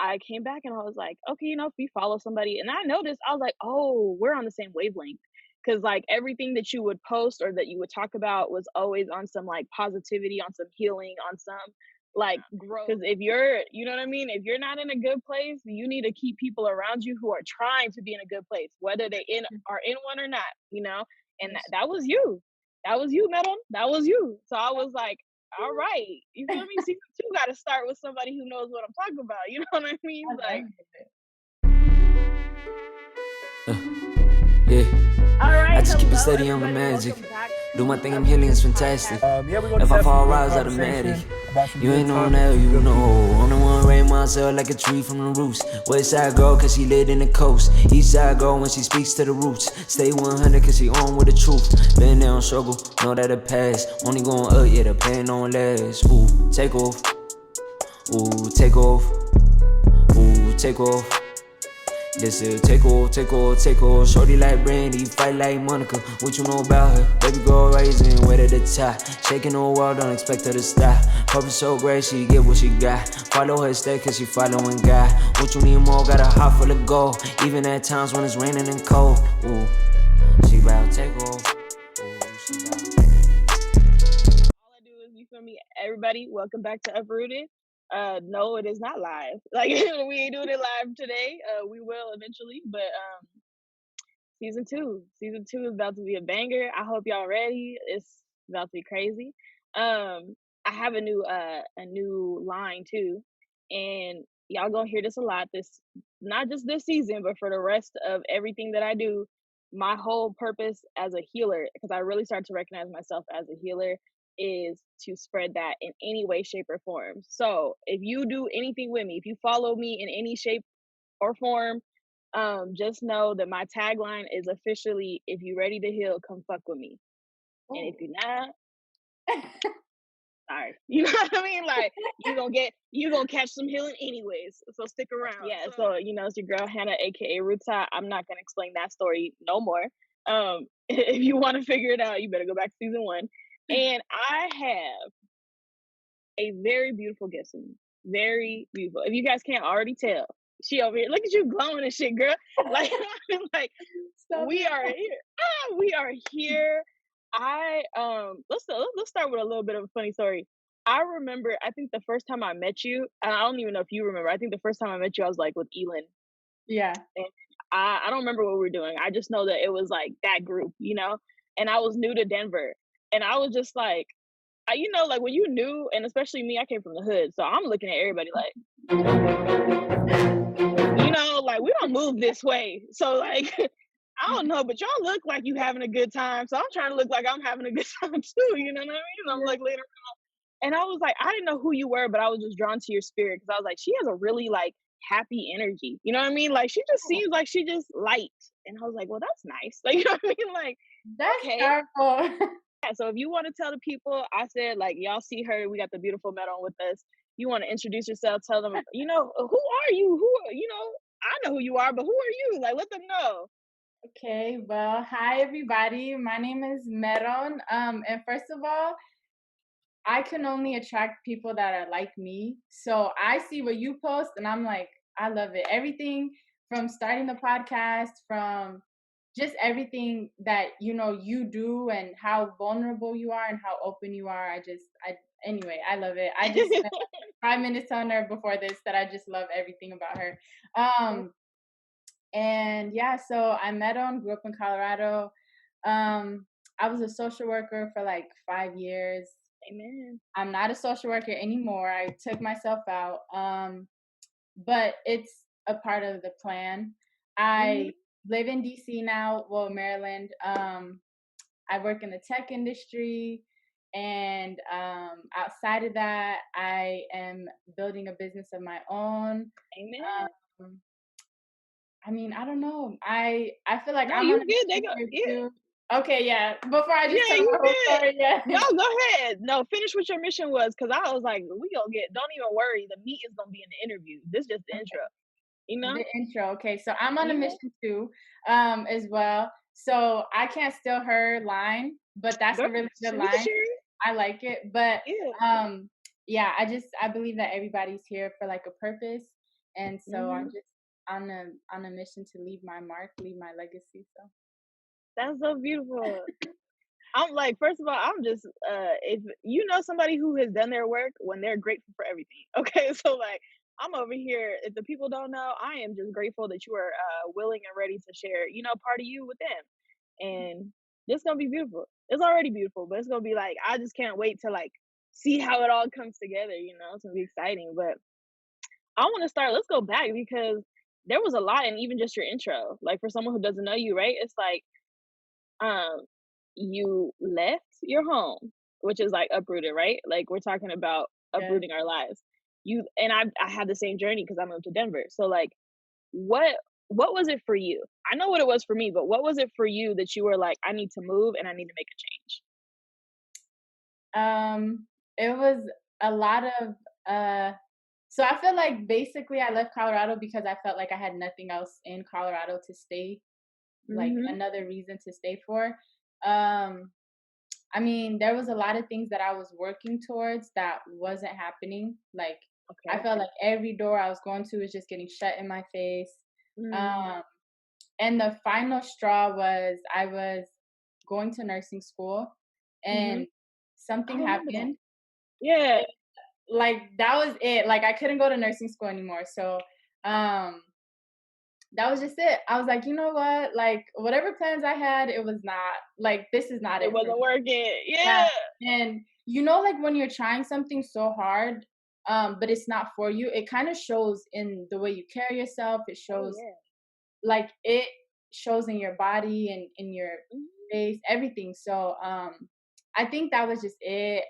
I came back and I was like, okay, if we follow somebody, and I noticed, I was like, oh, we're on the same wavelength. Cause like everything that you would post or that you would talk about was always on some like positivity, on some healing, on some like growth. Cause if you're, you know what I mean? If you're not in a good place, you need to keep people around you who are trying to be in a good place, whether they are in one or not. And that was you. That was you, Meron. That was you. So I was like, all right, you feel me? Season two got to start with somebody who knows what I'm talking about. You know what I mean? I Like, yeah. all right, I just keep it hello, steady on the everybody. magic. Welcome back Do my to thing, I'm Uprooting healing, it's fantastic. podcast. Yeah, we're gonna If just I have fall some right, good it's automatic. conversation about some You good ain't on topics, that, some you good know. I'm the one raise myself like a tree from the roots. West side girl, cause she lit in the coast. East side girl when she speaks to the roots. Stay 100 cause she on with the truth. Been there on struggle, know that it pass. Only going up, yeah, the pain don't last. Ooh, take off. Ooh, take off. Ooh, take off. This is take off. Shorty like Brandy, fight like Monica. What you know about her? Baby girl rising, way to the top. Shaking the world, don't expect her to stop. Purpose so great, she get what she got. Follow her step, cause she following God. What you need more, got a heart full of gold. Even at times when it's raining and cold. Ooh, she bout take off. Ooh, she bout. All I do is, you feel me? Everybody, welcome back to Uprooted. No, it is not live. Like, we ain't doing it live today. We will eventually, but season two is about to be a banger. I hope y'all ready. It's about to be crazy. I have a new line too, and y'all gonna hear this a lot. This, not just this season, but for the rest of everything that I do. My whole purpose as a healer, because I really started to recognize myself as a healer, is to spread that in any way, shape, or form. So if you do anything with me, if you follow me in any shape or form, just know that my tagline is officially, if you ready to heal, come fuck with me. And if you're not, sorry. You know what I mean? Like, you gonna catch some healing anyways. So stick around. Yeah, so it's your girl Hannah, aka Ruta. I'm not gonna explain that story no more. If you want to figure it out, you better go back to season one. And I have a very beautiful gift to me. Very beautiful. If you guys can't already tell, she over here. Look at you glowing and shit, girl. Like, like we are here. We are here. Let's start with a little bit of a funny story. I remember, I think the first time I met you, and I don't even know if you remember. I think the first time I met you, I was like with Elin, Yeah. and I don't remember what we were doing. I just know that it was like that group. And I was new to Denver, and I was just like, like when you knew, and especially me, I came from the hood, so I'm looking at everybody like, like we don't move this way. So like, I don't know, but y'all look like you having a good time. So I'm trying to look like I'm having a good time too. You know what I mean? I'm like later, and I was like, I didn't know who you were, but I was just drawn to your spirit because I was like, she has a really like happy energy. You know what I mean? Like she just seems like she just light. And I was like, well, that's nice. Like, you know what I mean? Like, That's okay. powerful. Yeah, so if you want to tell the people, I said, like, y'all see her, we got the beautiful Meron with us. You want to introduce yourself, tell them, who are you? I know who you are, but who are you? Like, let them know. Okay, well, hi everybody. My name is Meron. And first of all, I can only attract people that are like me. So I see what you post and I'm like, I love it. Everything from starting the podcast, from just everything that you do and how vulnerable you are and how open you are. Anyway, I love it. I just spent 5 minutes telling her before this that I just love everything about her. And yeah, so I met him, grew up in Colorado. I was a social worker for like 5 years. Amen. I'm not a social worker anymore. I took myself out. But it's a part of the plan. I live in DC now, well, Maryland. I work in the tech industry. And outside of that, I am building a business of my own. Amen. I mean, I don't know. I feel like No, I'm on you a good. They mission go, here yeah. too. Okay, yeah. Before I just Yeah, tell my you whole good. story, yeah. No, go ahead. No, finish what your mission was, because I was like, don't even worry. The meat is going to be in the interview. This is just the intro, you know? The intro. Okay, so I'm on a Yeah. mission too, as well. So I can't steal her line, but that's a really good We can line. share it. I like it. But Yeah. yeah, I believe that everybody's here for like a purpose. and so I'm Mhm. just on a mission to leave my mark, leave my legacy. So That's so beautiful. I'm like, first of all, I'm just if you know somebody who has done their work when they're grateful for everything. Okay. So like I'm over here. If the people don't know, I am just grateful that you are willing and ready to share, part of you with them. And it's gonna be beautiful. It's already beautiful, but it's gonna be like I just can't wait to like see how it all comes together. It's gonna be exciting. But I wanna start, let's go back because there was a lot in even just your intro. Like for someone who doesn't know you, right? It's like um, you left your home, which is like uprooted, right? Like we're talking about yeah. uprooting our lives. You and I had the same journey because I moved to Denver. So like what what was it for you? I know what it was for me, but what was it for you that you were like, I need to move and I need to make a change? It was a lot of uh so I feel like basically I left Colorado because I felt like I had nothing else in Colorado to stay, like Mhm. another reason to stay for. Um I mean, there was a lot of things that I was working towards that wasn't happening. Like I Okay. felt like every door I was going to was just getting shut in my face. Mm. Um and the final straw was I was going to nursing school and Mhm. I something remember that. happened. Yeah. Like that was it. Like I couldn't go to nursing school anymore. So um that was just it. I was like, you know what? Like whatever plans I had, it was not like this is not It it for wasn't me. working. Yeah. Yeah. And like when you're trying something so hard, but it's not for you, it kind of shows in the way you carry yourself. It Oh shows yeah. like it shows in your body and in your Mhm. face, everything. So I think that was just it.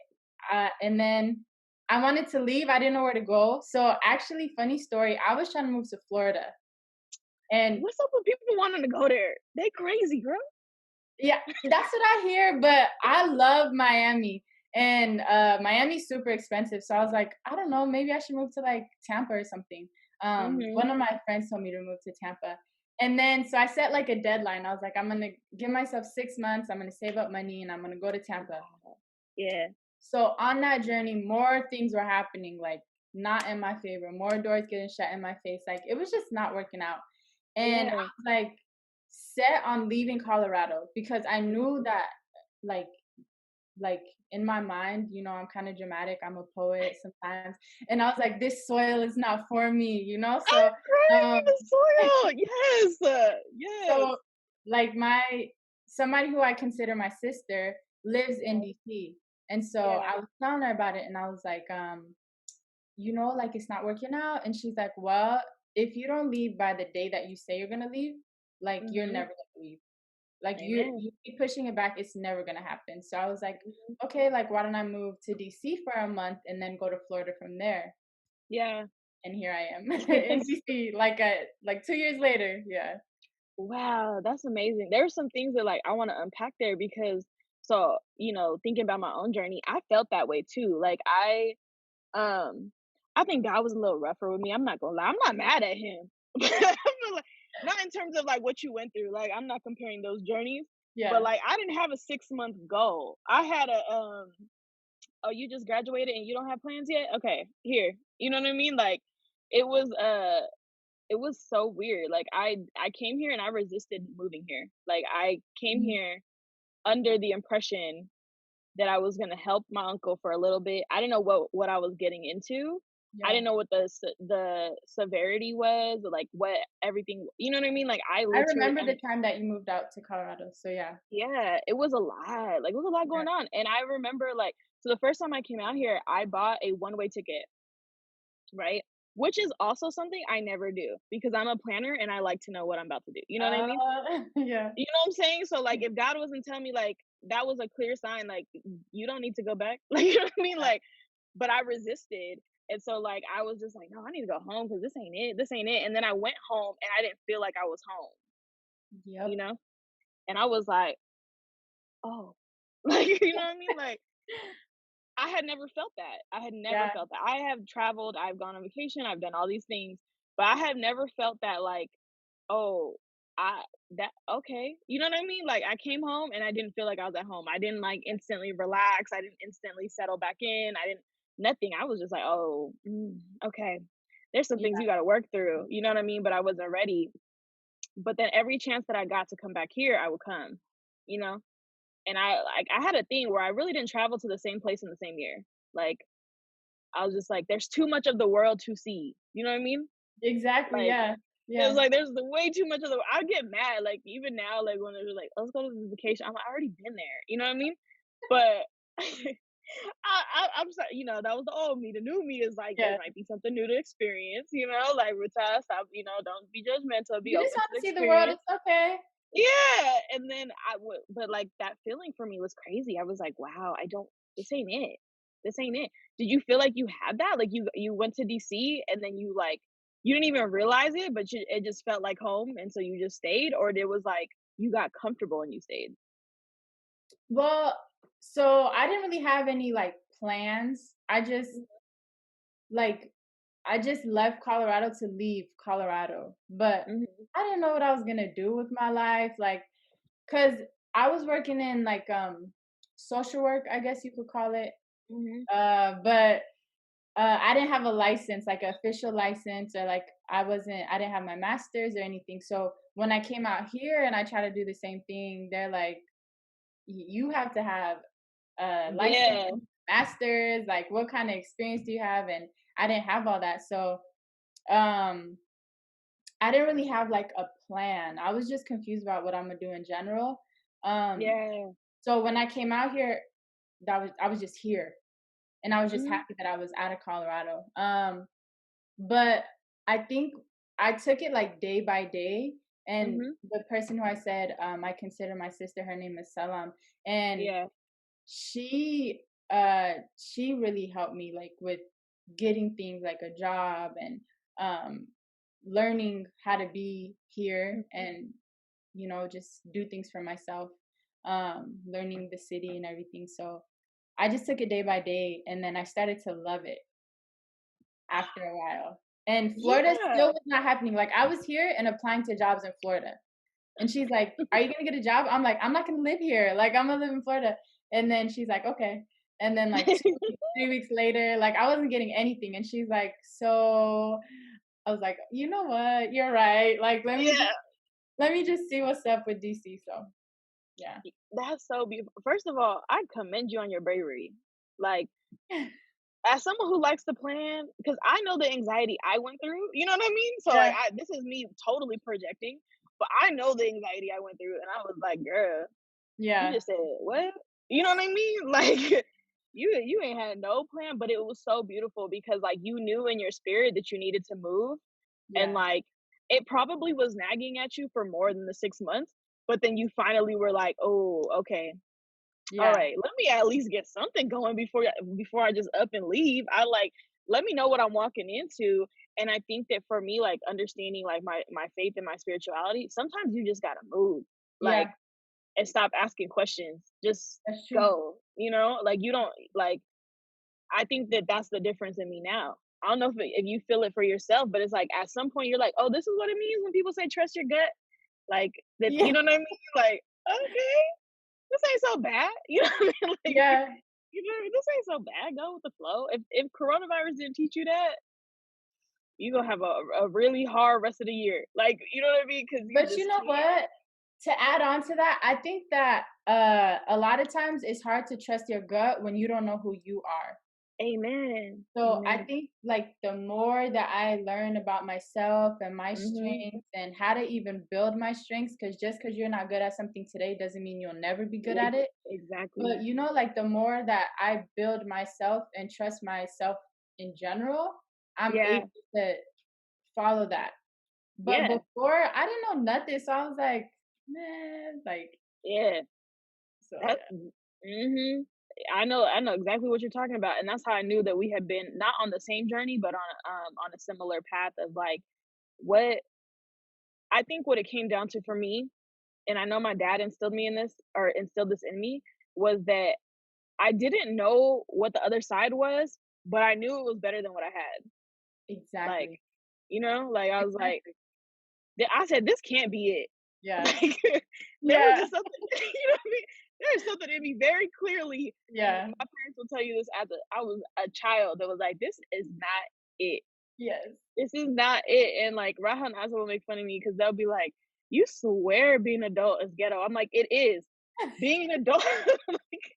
And then I wanted to leave. I didn't know where to go. So actually, funny story. I was trying to move to Florida, and What's up with people wanting to go there? They crazy, girl. yeah, that's what I hear. But I love Miami, and Miami's super expensive. So I was like, I don't know, maybe I should move to like Tampa or something. Mhm. One of my friends told me to move to Tampa, and then so I set like a deadline. I was like, I'm gonna give myself 6 months. I'm gonna save up money, and I'm gonna go to Tampa. Wow. Yeah. So on that journey, more things were happening, like not in my favor, more doors getting shut in my face. Like it was just not working out. And I Yeah. was like set on leaving Colorado because I knew Mhm. that like like in my mind, I'm kind of dramatic. I'm a poet sometimes. And I was like, this soil is not for me, I'm So crying, um the soil. Yes. Yes. so like somebody who I consider my sister lives in Yeah. DC. And so Yeah. I was telling her about it and I was like, like it's not working out. And she's like, well, if you don't leave by the day that you say you're gonna leave, like you're Mhm. never gonna leave. Like Amen. you keep pushing it back, it's never gonna happen. So I was like, Mhm. okay, like why don't I move to DC for a month and then go to Florida from there? Yeah. And here I am in It's DC, like 2 years later. Yeah. wow, that's amazing. There are some things that like I want to unpack there because so, thinking about my own journey, I felt that way too. Like um I think God was a little rougher with me. I'm not gonna lie. I'm not mad at him. I'm like, not in terms of like what you went through. Like I'm not comparing those journeys, but Yeah. like I didn't have a 6 month goal. I had a oh, you just graduated and you don't have plans yet? Okay, here. You know what I mean? Like it was it was so weird. Like I came here and I resisted moving here. Like I came Mhm. here under the impression that I was gonna help my uncle for a little bit. I didn't know what I was getting into. I Yeah. didn't know what the severity was, or like what everything. You know what I mean? Like I I literally remember the only time that you moved out to Colorado. So yeah. yeah, it was a lot. Like it was a lot Yeah. going on, and I remember like so the first time I came out here, I bought a one-way ticket, right? Which is also something I never do because I'm a planner and I like to know what I'm about to do. You know what I mean? Yeah. You know what I'm saying? So like if God wasn't telling me like that was a clear sign, like you don't need to go back. Like you know what I mean? Like, but I resisted. And so like I was just like, no, I need to go home because this ain't it. This ain't it. And then I went home and I didn't feel like I was home, you Yep. know? And I was like, oh. Like, you know what I mean? Like I had never felt that. I had never Yeah. felt that. I have traveled, I've gone on vacation, I've done all these things, but I have never felt that like, oh, I that okay. You know what I mean? Like I came home and I didn't feel like I was at home. I didn't like instantly relax. I didn't instantly settle back in. I didn't nothing. I was just like, oh, okay. there's some things Yeah, you gotta work through, you know what I mean? But I wasn't ready. But then every chance that I got to come back here, I would come, you know? And I had a thing where I really didn't travel to the same place in the same year. Like, I was just like, there's too much of the world to see. You know what I mean? exactly. Like, Yeah, it was yeah. like there's the way too much of the I get mad, like, even now, like, when they're like, "Let's go to this vacation," I'm like, "I already been there." You know what I mean? But I'm sorry, that was the old me. The new me is like, there Yeah. might be something new to experience, like, retire, stop, don't be judgmental, be You just open to want the to see the world. experience. It's okay. Yeah, and then I would but, like, that feeling for me was crazy. I was like, "Wow, I don't this ain't it. This ain't it." Did you feel like you had that? Like, you went to DC and then you didn't even realize it, but it just felt like home, and so you just stayed? Or it was like, you got comfortable and you stayed? Well, so I didn't really have any like plans. Like I just left Colorado to leave Colorado, but Mhm, I didn't know what I was gonna do with my life. Like, cause I was working in like social work, I guess you could call it. mhm, But I didn't have a license, like an official license, or like I didn't have my master's or anything. So when I came out here and I try to do the same thing, they're like, you have to have a license, yeah, master's, like what kind of experience do you have? And I didn't have all that. So um I didn't really have like a plan. I was just confused about what I'm gonna do in general. Um yeah, so when I came out here, I was just here and I was just mhm, happy that I was out of Colorado. But I think I took it like day by day. And mhm, the person who I said I consider my sister, her name is Salam, and yeah, she she really helped me like with getting things like a job and um learning how to be here mhm, and just do things for myself, learning the city and everything. So I just took it day by day and then I started to love it after a while. And Florida yeah. still was not happening. Like I was here and applying to jobs in Florida. And she's like, "Are you gonna get a job?" I'm like, "I'm not gonna live here. Like I'm gonna live in Florida." And then she's like, "Okay." And then like 2 weeks, 3 weeks later, like I wasn't getting anything. And she's like, "So," I was like, "You know what? You're right. Like Yeah. let me just see what's up with DC." So yeah. That's so beautiful. First of all, I commend you on your bravery. Like, as someone who likes to plan, because I know the anxiety I went through, you know what I mean? So, like, Yeah. this is me totally projecting, but I know the anxiety I went through, and I was like, "Girl, you Yeah. just said what?" You know what I mean? Like, you ain't had no plan, but it was so beautiful because, like, you knew in your spirit that you needed to move, and, Yeah. like, it probably was nagging at you for more than the 6 months, but then you finally were like, "Oh, okay. All Yeah. right, let me at least get something going before I just up and leave." Let me know what I'm walking into. And I think that for me, like, understanding like my faith and my spirituality, sometimes you just gotta move, like, Yeah. and stop asking questions. Just That's true. go. Like, you don't like. I think that that's the difference in me now. I don't know if you feel it for yourself, but it's like at some point you're like, oh, this is what it means when people say trust your gut. Like that, you Yeah. know what I mean? Like, okay, this ain't so bad. You know what I mean? Like, Yeah. this ain't so bad. Go with the flow. If coronavirus didn't teach you that, you gonna have a really hard rest of the year. Like, you know what I mean? Because you But you just know can't. what? To add on to that, I think that a lot of times it's hard to trust your gut when you don't know who you are. Amen. So I Amen. think like the more that I learn about myself and my Mhm. strengths and how to even build my strengths, because just because you're not good at something today doesn't mean you'll never be good at it. Exactly. But like the more that I build myself and trust myself in general, I'm Yeah. able to follow that. But Yeah. before I didn't know nothing, so I was like, man, like Yeah. so That. yeah. Mhm. I know exactly what you're talking about, and that's how I knew that we had been not on the same journey, but on a similar path of like what I think what it came down to for me, and I know my dad instilled this in me, was that I didn't know what the other side was, but I knew it was better than what I had. Like, Exactly. like I was like, Exactly. I said, this can't be it. Yeah. Like, there was Yeah. just something, you know what I mean? There's something in me very clearly, and Yeah. my parents will tell you this as I was a child that was like, this is not it. Yes. This is not it. And like Rahan also will make fun of me because they'll be like, "You swear being an adult is ghetto." I'm like, "It is. Being an adult, like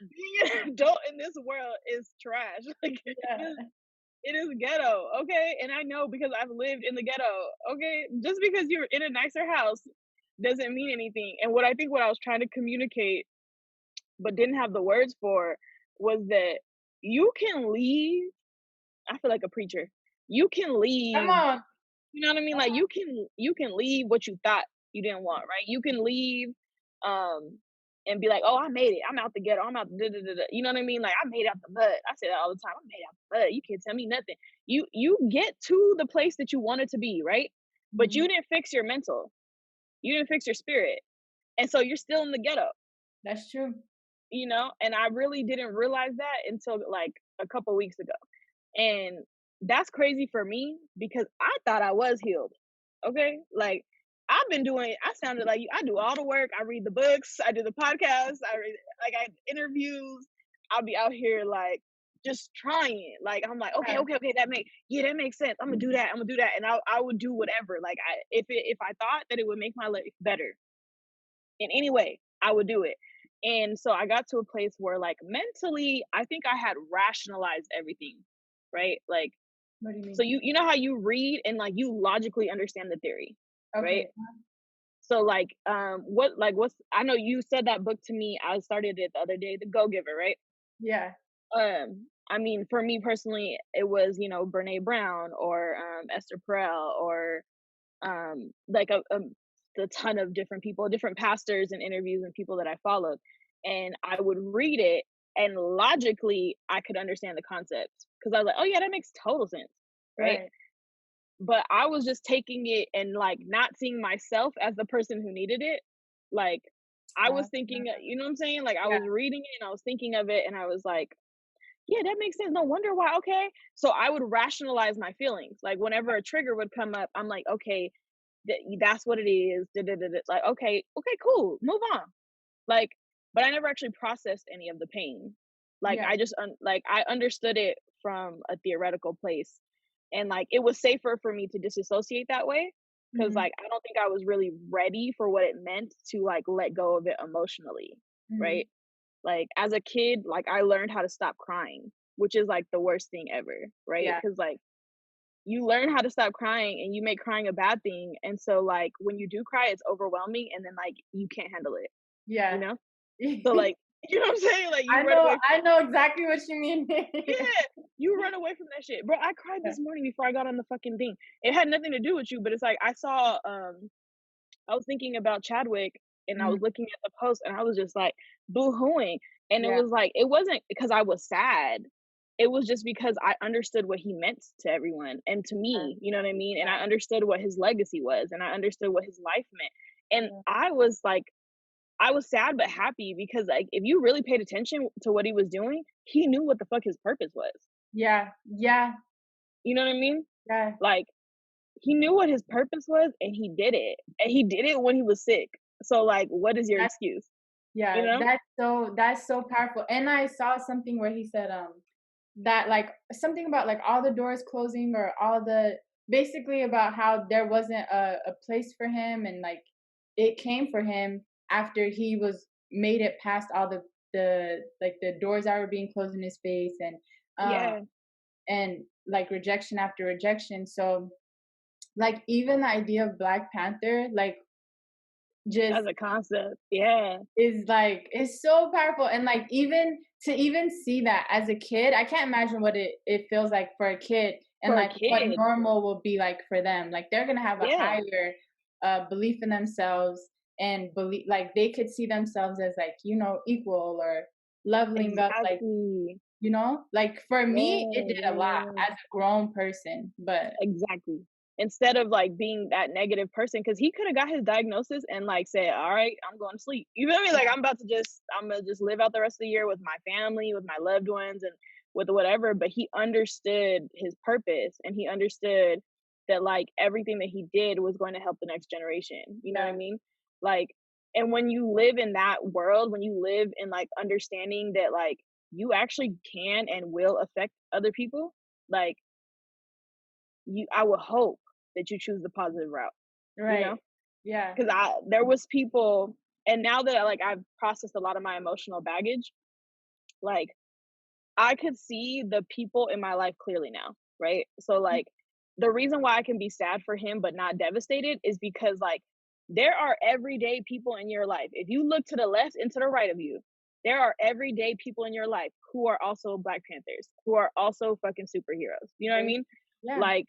being an adult in this world is trash. Like Yeah. it is ghetto, okay? And I know because I've lived in the ghetto, okay? Just because you're in a nicer house doesn't mean anything. And what I think what I was trying to communicate but didn't have the words for was that you can leave. I feel like a preacher. You can Come leave, on. you know what I mean? Like you can leave what you thought you didn't want, right? You can leave um and be like, "Oh, I made it. I'm out the ghetto. I'm out the da, da, da, da." You know what I mean? Like I made out the mud. I say that all the time. I made out the mud. You can't tell me nothing. You get to the place that you wanted to be, right? But Mhm. you didn't fix your mental. You didn't fix your spirit. And so you're still in the ghetto, That's true. you know? And I really didn't realize that until like a couple weeks ago. And that's crazy for me because I thought I was healed. Okay? Like I've been doing I sounded like you. I do all the work. I read the books, I do the podcasts, I read like I interviews. I'll be out here like just trying. Like I'm like, okay, Yeah. okay, okay, that makes sense. I'm gonna do that. I'm gonna do that. And I would do whatever. Like if I thought that it would make my life better in any way, I would do it. And so I got to a place where like mentally, I think I had rationalized everything, right? Like What do you so mean? you know how you read and like you logically understand the theory, right? Okay. So what's I know you said that book to me. I started it the other day, The Go Giver, right? Yeah. I mean, for me personally, it was, Brene Brown or Esther Perel or like a ton of different people, different pastors and interviews and people that I followed. And I would read it and logically I could understand the concepts because I was like, oh yeah, that makes total sense. Right. Right. But I was just taking it and like not seeing myself as the person who needed it. Like I Uh, was thinking, you know what I'm saying? Like I yeah. was reading it and I was thinking of it and I was like, yeah, that makes sense. No wonder why. Okay. So I would rationalize my feelings. Like whenever a trigger would come up, I'm like, okay, that's what it is. Da, da, da, da. Like, okay, okay, cool, move on. Like, but I never actually processed any of the pain. Like, Yeah. I just like I understood it from a theoretical place, and like it was safer for me to disassociate that way because Mhm. like I don't think I was really ready for what it meant to like let go of it emotionally, Mhm. right? Like as a kid, like I learned how to stop crying, which is like the worst thing ever, right? Yeah. Because like you learn how to stop crying and you make crying a bad thing. And so like when you do cry, it's overwhelming and then like you can't handle it, you Yeah. know? So like you know what I'm saying? Like you I run know away from I know exactly what you mean. yeah, you run away from that shit. Bro, I cried Yeah. this morning before I got on the fucking thing. It had nothing to do with you, but it's like I saw I was thinking about Chadwick and I was Mhm. looking at the post and I was just like boo-hooing. And it Yeah. was like, it wasn't because I was sad. It was just because I understood what he meant to everyone and to Yeah. me, you know what I mean? And Yeah. I understood what his legacy was and I understood what his life meant. And Yeah. I was sad but happy because like if you really paid attention to what he was doing, he knew what the fuck his purpose was. Yeah. Yeah. You know what I mean? Yeah. Like he knew what his purpose was and he did it. And he did it when he was sick. So like what is your That's excuse? You yeah. know? That's so powerful. And I saw something where he said that like something about like all the doors closing or all the basically about how there wasn't a place for him and like it came for him after he was made it past all the like the doors that were being closed in his face um Yeah, and like rejection after rejection. So like even the idea of Black Panther like just as a concept. Yeah. is like it's so powerful and like even to even see that as a kid I can't imagine what it feels like for a kid and For a like what kid. normal will be like for them like they're gonna have a Yeah, higher belief in themselves and believe like they could see themselves as like equal or leveling up like exactly. like for me Yeah, it did a yeah, lot yeah, yeah. as a grown person but Exactly. Instead of like being that negative person, because he could have got his diagnosis and like said, all right, I'm going to sleep. You feel me? Like I'm gonna just live out the rest of the year with my family, with my loved ones, and with whatever. But he understood his purpose and he understood that like everything that he did was going to help the next generation. You know what I yeah mean? Like, and when you live in that world, when you live in like understanding that like you actually can and will affect other people, like I would hope that you choose the positive route, you know? Right. Yeah. Because there was people, and now that like I've processed a lot of my emotional baggage, like I could see the people in my life clearly now, right? So like the reason why I can be sad for him but not devastated is because like there are everyday people in your life. If you look to the left and to the right of you, there are everyday people in your life who are also Black Panthers, who are also fucking superheroes. You know what I Very mean? yeah. Like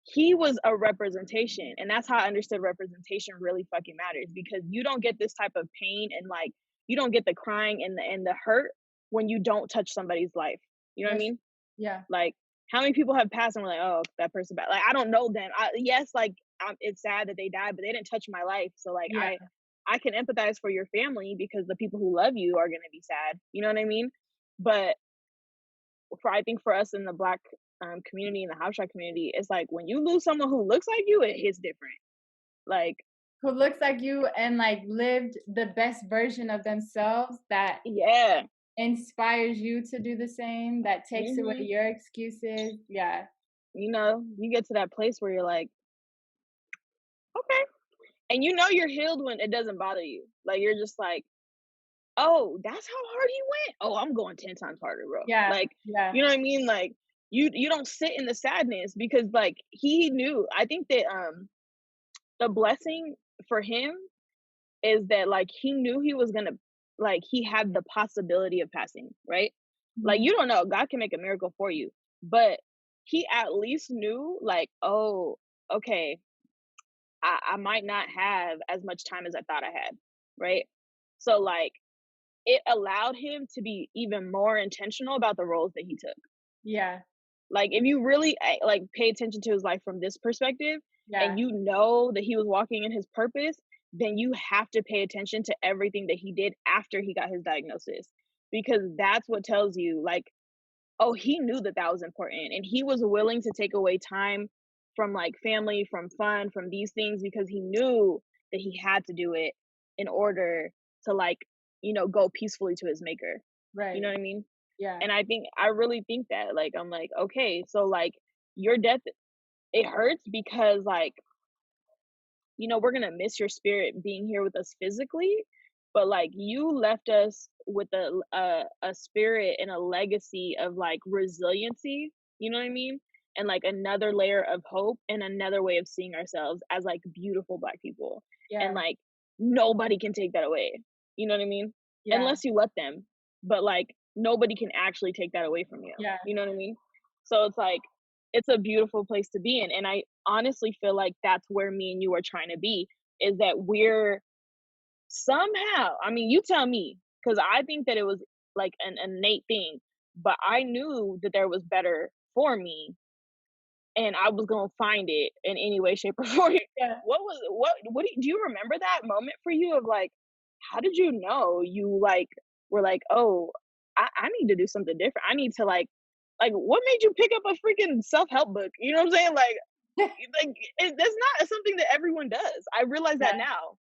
he was a representation, and that's how I understood representation really fucking matters, because you don't get this type of pain, and like you don't get the crying and the hurt when you don't touch somebody's life. You know what I That's mean? yeah. Like how many people have passed and we're like, oh, that person bad. Like I don't know them. Yes, like it's sad that they died, but they didn't touch my life. So like Yeah. I can empathize for your family because the people who love you are gonna be sad. You know what I mean? But for I think for us in the Black community, in the house shot community, it's like when you lose someone who looks like you, it hits different. Like, Who looks like you and like lived the best version of themselves that yeah. inspires you to do the same, that takes away Hmm. your excuses. Yeah. You know, you get to that place where you're like, okay. And you know you're healed when it doesn't bother you. Like you're just like, oh, that's how hard he went. Oh, I'm going 10 times harder, bro. Yeah. Like, Yeah. you know what I mean? Like you don't sit in the sadness because like he knew. I think that the blessing for him is that like he knew he was gonna, like he had the possibility of passing, right? Like Mhm. you don't know, God can make a miracle for you, but he at least knew like, oh, okay, I might not have as much time as I thought I had, right? So like it allowed him to be even more intentional about the roles that he took. Yeah. Like if you really like pay attention to his life from this perspective, and Yeah. you know that he was walking in his purpose, then you have to pay attention to everything that he did after he got his diagnosis, because that's what tells you like, oh, he knew that that was important, and he was willing to take away time from like family, from fun, from these things, because he knew that he had to do it in order to like, go peacefully to his maker. You know Right. what I mean? Yeah. And I really think that like I'm like, okay, so like your death, it hurts because like, we're gonna miss your spirit being here with us physically, but like you left us with a spirit and a legacy of like resiliency. You know what I mean? And like another layer of hope and another way of seeing ourselves as like beautiful Black people. And Yeah. like nobody can take that away. You know what I mean? Yeah. Unless you let them. But like nobody can actually take that away from you. Yeah. You know what I mean? So it's like it's a beautiful place to be in. And I honestly feel like that's where me and you are trying to be, is that we're somehow, I mean, you tell me, because I think that it was like an innate thing, but I knew that there was better for me and I was gonna find it in any way, shape, or form. Yeah. Do you remember that moment for you of like, how did you know you like were like, oh, I need to do something different. I need to like what made you pick up a freaking self-help book? You know what I'm saying? That's not something that everyone does. I realize that Yeah. now.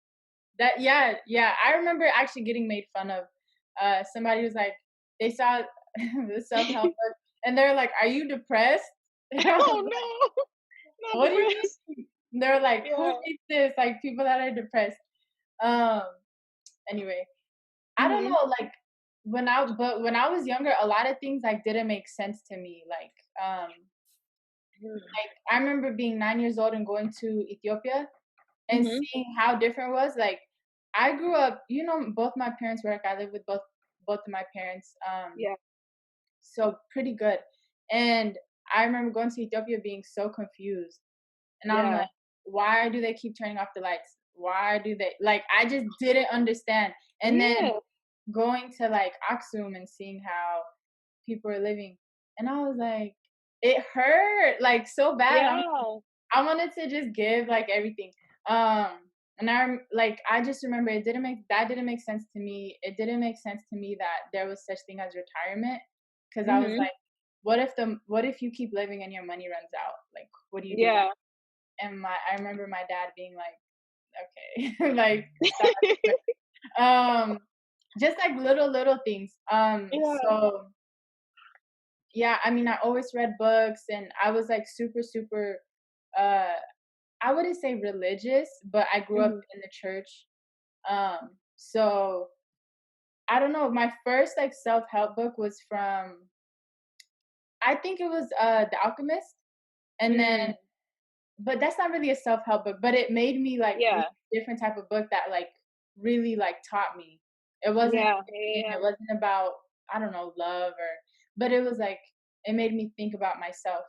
That yeah, yeah. I remember actually getting made fun of. Somebody was like, they saw the self-help book and they're like, "Are you depressed?" And I was Oh like, no, not "What do you mean?" depressed. They're like, "Who Yeah. reads this?" Like people that are depressed. Um. Anyway, I don't Mhm. know. Like when I was younger, a lot of things like didn't make sense to me. Like I remember being 9 years old and going to Ethiopia and Mhm. seeing how different it was. Like I grew up, both my parents work. I live with both of my parents. Yeah. So pretty good. And I remember going to Ethiopia being so confused. And I'm Yeah. like, why do they keep turning off the lights? Why do they like I just didn't understand. And then Yeah. going to like Aksum and seeing how people are living. And I was like, it hurt like so bad. Yeah. I wanted to just give like everything. Um, and I just remember that didn't make sense to me. It didn't make sense to me that there was such thing as retirement, because I was Mhm. like, what if you keep living and your money runs out? Like, what do you do then? Yeah. And I remember my dad being like, okay, like stop. Um, just like little things. Yeah. So yeah, I mean, I always read books and I was like super, super, uh, I wouldn't say religious, but I grew up Mhm. in the church. So I don't know. My first like self-help book was from, I think it was The Alchemist. And then, Mm. but that's not really a self-help book, but it made me like read Yeah. a different type of book that like really like taught me. It wasn't Yeah. fiction, Yeah. it wasn't about, I don't know, love or, but it was like it made me think about myself.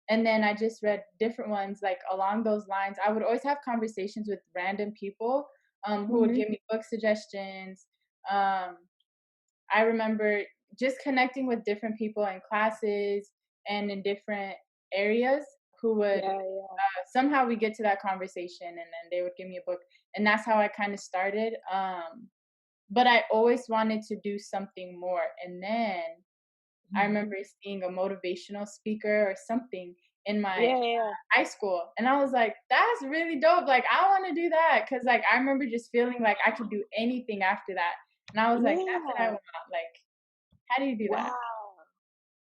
And then I just read different ones like along those lines. I would always have conversations with random people who would Mhm. give me book suggestions. Um, I remember just connecting with different people in classes and in different areas who would Yeah, yeah. somehow we get to that conversation and then they would give me a book, and that's how I kind of started. But I always wanted to do something more, and then I Mhm. remember seeing a motivational speaker or something in my Yeah, yeah. high school, and I was like, that's really dope, like I want to do that, because like I remember just feeling like I could do anything after that, and I was like, that's what I Yeah. want. Like, how do you do that? Wow.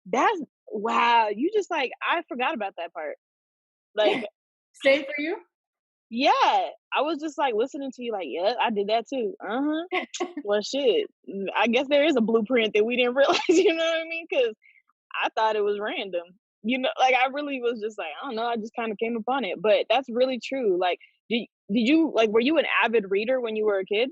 That's wow, you just, like, I forgot about that part. Like, Same for you? yeah, I was just, like, listening to you like, "Yeah, I did that too. Uh-huh. Well, shit, I guess there is a blueprint that we didn't realize," you know what I mean? Because I thought it was random. You know, like, I really was just like, I don't know, I just kinda came upon it, but that's really true. Like, did you like, were you an avid reader when you were a kid?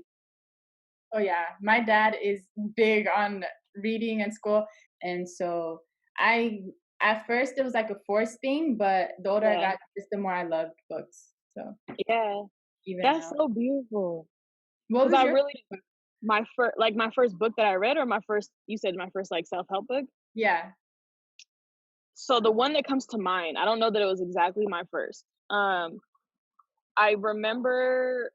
Oh yeah, my dad is big on reading and school, and so I at first it was like a forced thing, but the older I Yeah. got, just the more I loved books. So Yeah. even That's now, so beautiful. what Cause was I your really book? my first book that I read or my first you said my first, like, self-help book? Yeah, So the one that comes to mind, I don't know that it was exactly my first. I remember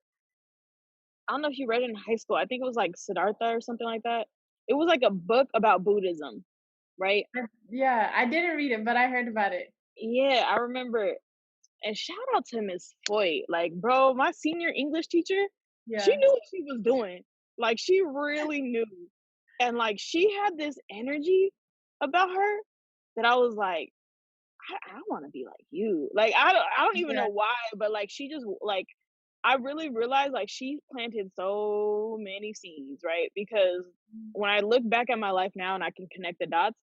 I don't know if you read it in high school, I think it was, like, Siddhartha or something like that. It was, like, a book about Buddhism, right? yeah. I didn't read it, but I heard about it. Yeah, I remember and shout out to Miss Foyt, like, bro, my senior English teacher, she Yeah, knew what she was doing. Like, she really knew. And, like, she had this energy about her that I was like, I wanna be like you. Like, I don't even yeah, know why, but, like, she just like, I really realized, like, she planted so many seeds, right? Because when I look back at my life now and I can connect the dots,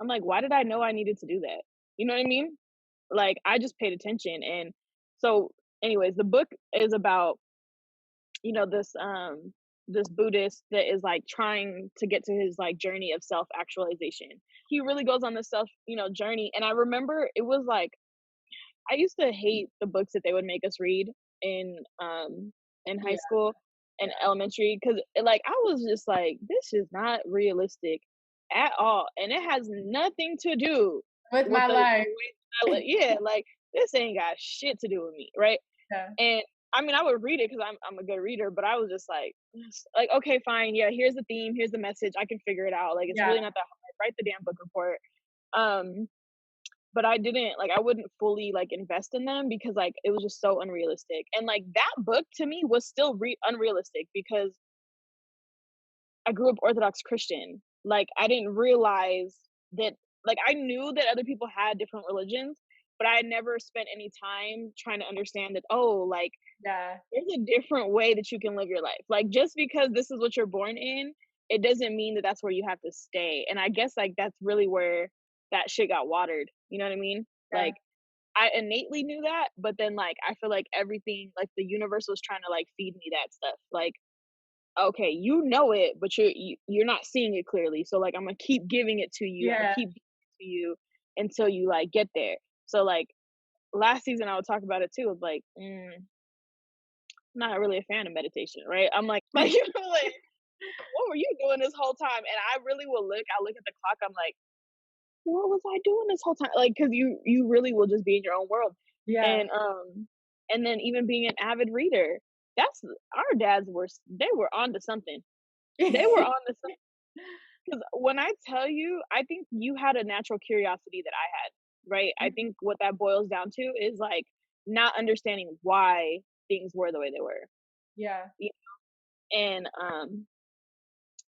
I'm like, "Why did I know I needed to do that?" You know what I mean? Like, I just paid attention, and so, anyways, the book is about, this Buddhist that is, like, trying to get to his, like, journey of self-actualization. He really goes on this journey, and I remember it was, like I used to hate the books that they would make us read in, um, in high yeah, school and yeah. elementary 'cause, like, I was just like, "This is not realistic at all," and it has nothing to do With with my the life. way that yeah, like, this ain't got shit to do with me, right? Yeah, And, I mean, I would read it because 'cause I'm a good reader, but I was just like like, "Okay, fine, yeah, here's the theme, here's the message, I can figure it out, like, it's yeah, really not that hard, write the damn book report." Um but I didn't like I wouldn't fully like invest in them because like it was just so unrealistic. And like that book to me was still unrealistic because I grew up Orthodox Christian. Like I didn't realize that like I knew that other people had different religions, but I had never spent any time trying to understand that like yeah, there's a different way that you can live your life. Like just because this is what you're born in, it doesn't mean that that's where you have to stay. And I guess like that's really where that shit got watered. You know what I mean? yeah, Like I innately knew that, but then like I feel like everything, like the universe was trying to like feed me that stuff. Like, okay, you know it, but you're not seeing it clearly. So like I'm gonna keep giving it to you. I'm gonna yeah, keep giving it to you until you like get there. So like last season I would talk about it too. Of like, not really a fan of meditation, right? I'm like, like, like, what were you doing this whole time? And I really will look. I look at the clock. I'm like, what was I doing this whole time? Like, because you really will just be in your own world. yeah. And then even being an avid reader, that's our dads they were on to something. They were on to something. Because when I tell you, I think you had a natural curiosity that I had, right? I think what that boils down to is like not understanding why things were the way they were. Yeah, And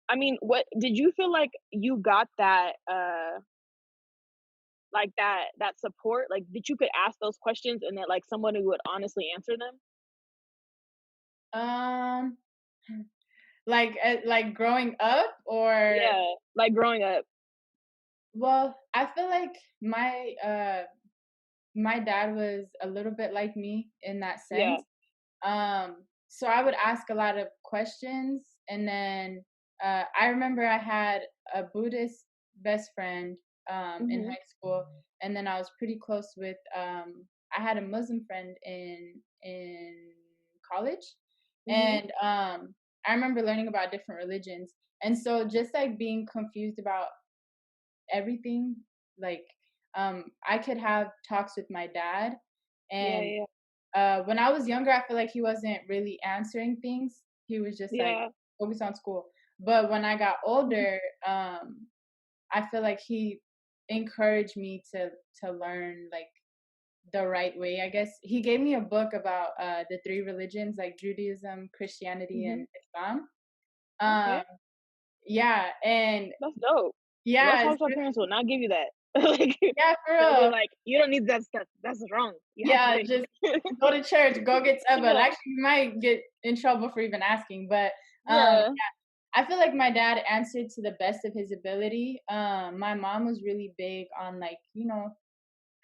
I mean, what did you feel like you got that, like, that support? Like, that you could ask those questions and that, like, someone who would honestly answer them? Um, like growing up or Yeah, like, growing up. well, I feel like my dad was a little bit like me in that Yeah. sense. So I would ask a lot of questions, and then I remember I had a Buddhist best friend in Mhm, high school, and then I was pretty close with I had a Muslim friend in college, mhm. and I remember learning about different religions, and so just like being confused about everything, like I could have talks with my dad, Yeah, and yeah, when I was younger, I feel like he wasn't really answering things. He was just like yeah. focused on school. But when I got Mhm. older, I feel like he encouraged me to learn like the right way. I guess he gave me a book about the three religions, like Judaism, Christianity, Mhm. and Islam. Okay, Um, yeah, and that's dope. Most yeah, times our parents will not give you that. Like, yeah, for they'll be real. like, "You don't need that stuff. That's wrong. You have Yeah, this." just go to church, go get tzedakah. Yeah, Actually, you might get in trouble for even asking, but um, yeah. I feel like my dad answered to the best of his ability. My mom was really big on like,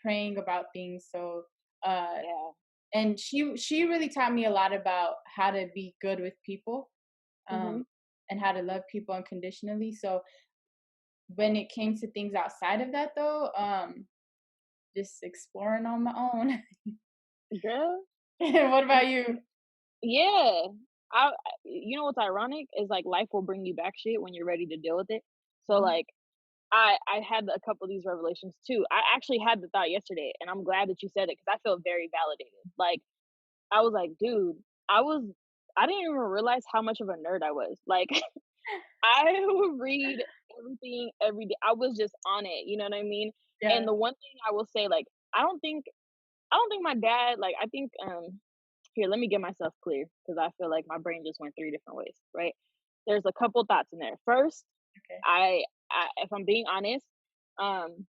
praying about things. So, uh, Yeah. and she really taught me a lot about how to be good with people, um, Mhm. and how to love people unconditionally. So when it came to things outside of that, though, just exploring on my own. Girl, What y about you? yeah. You know what's ironic is, like, life will bring you back shit when you're ready to deal with it. So, Mhm. like, I had a couple of these revelations too. I actually had the thought yesterday, and I'm glad that you said it because I feel very validated. Like, I was like, "Dude, I was I didn't even realize how much of a nerd I was." Like, I would read everything every day. I was just on it, you know what I mean? And Yeah. the one thing I will say, like, I don't think my dad, like, I think, here, let me get myself clear because I feel like my brain just went 3 different ways, right? There's a couple thoughts in there. First, Okay. if I'm being honest, um,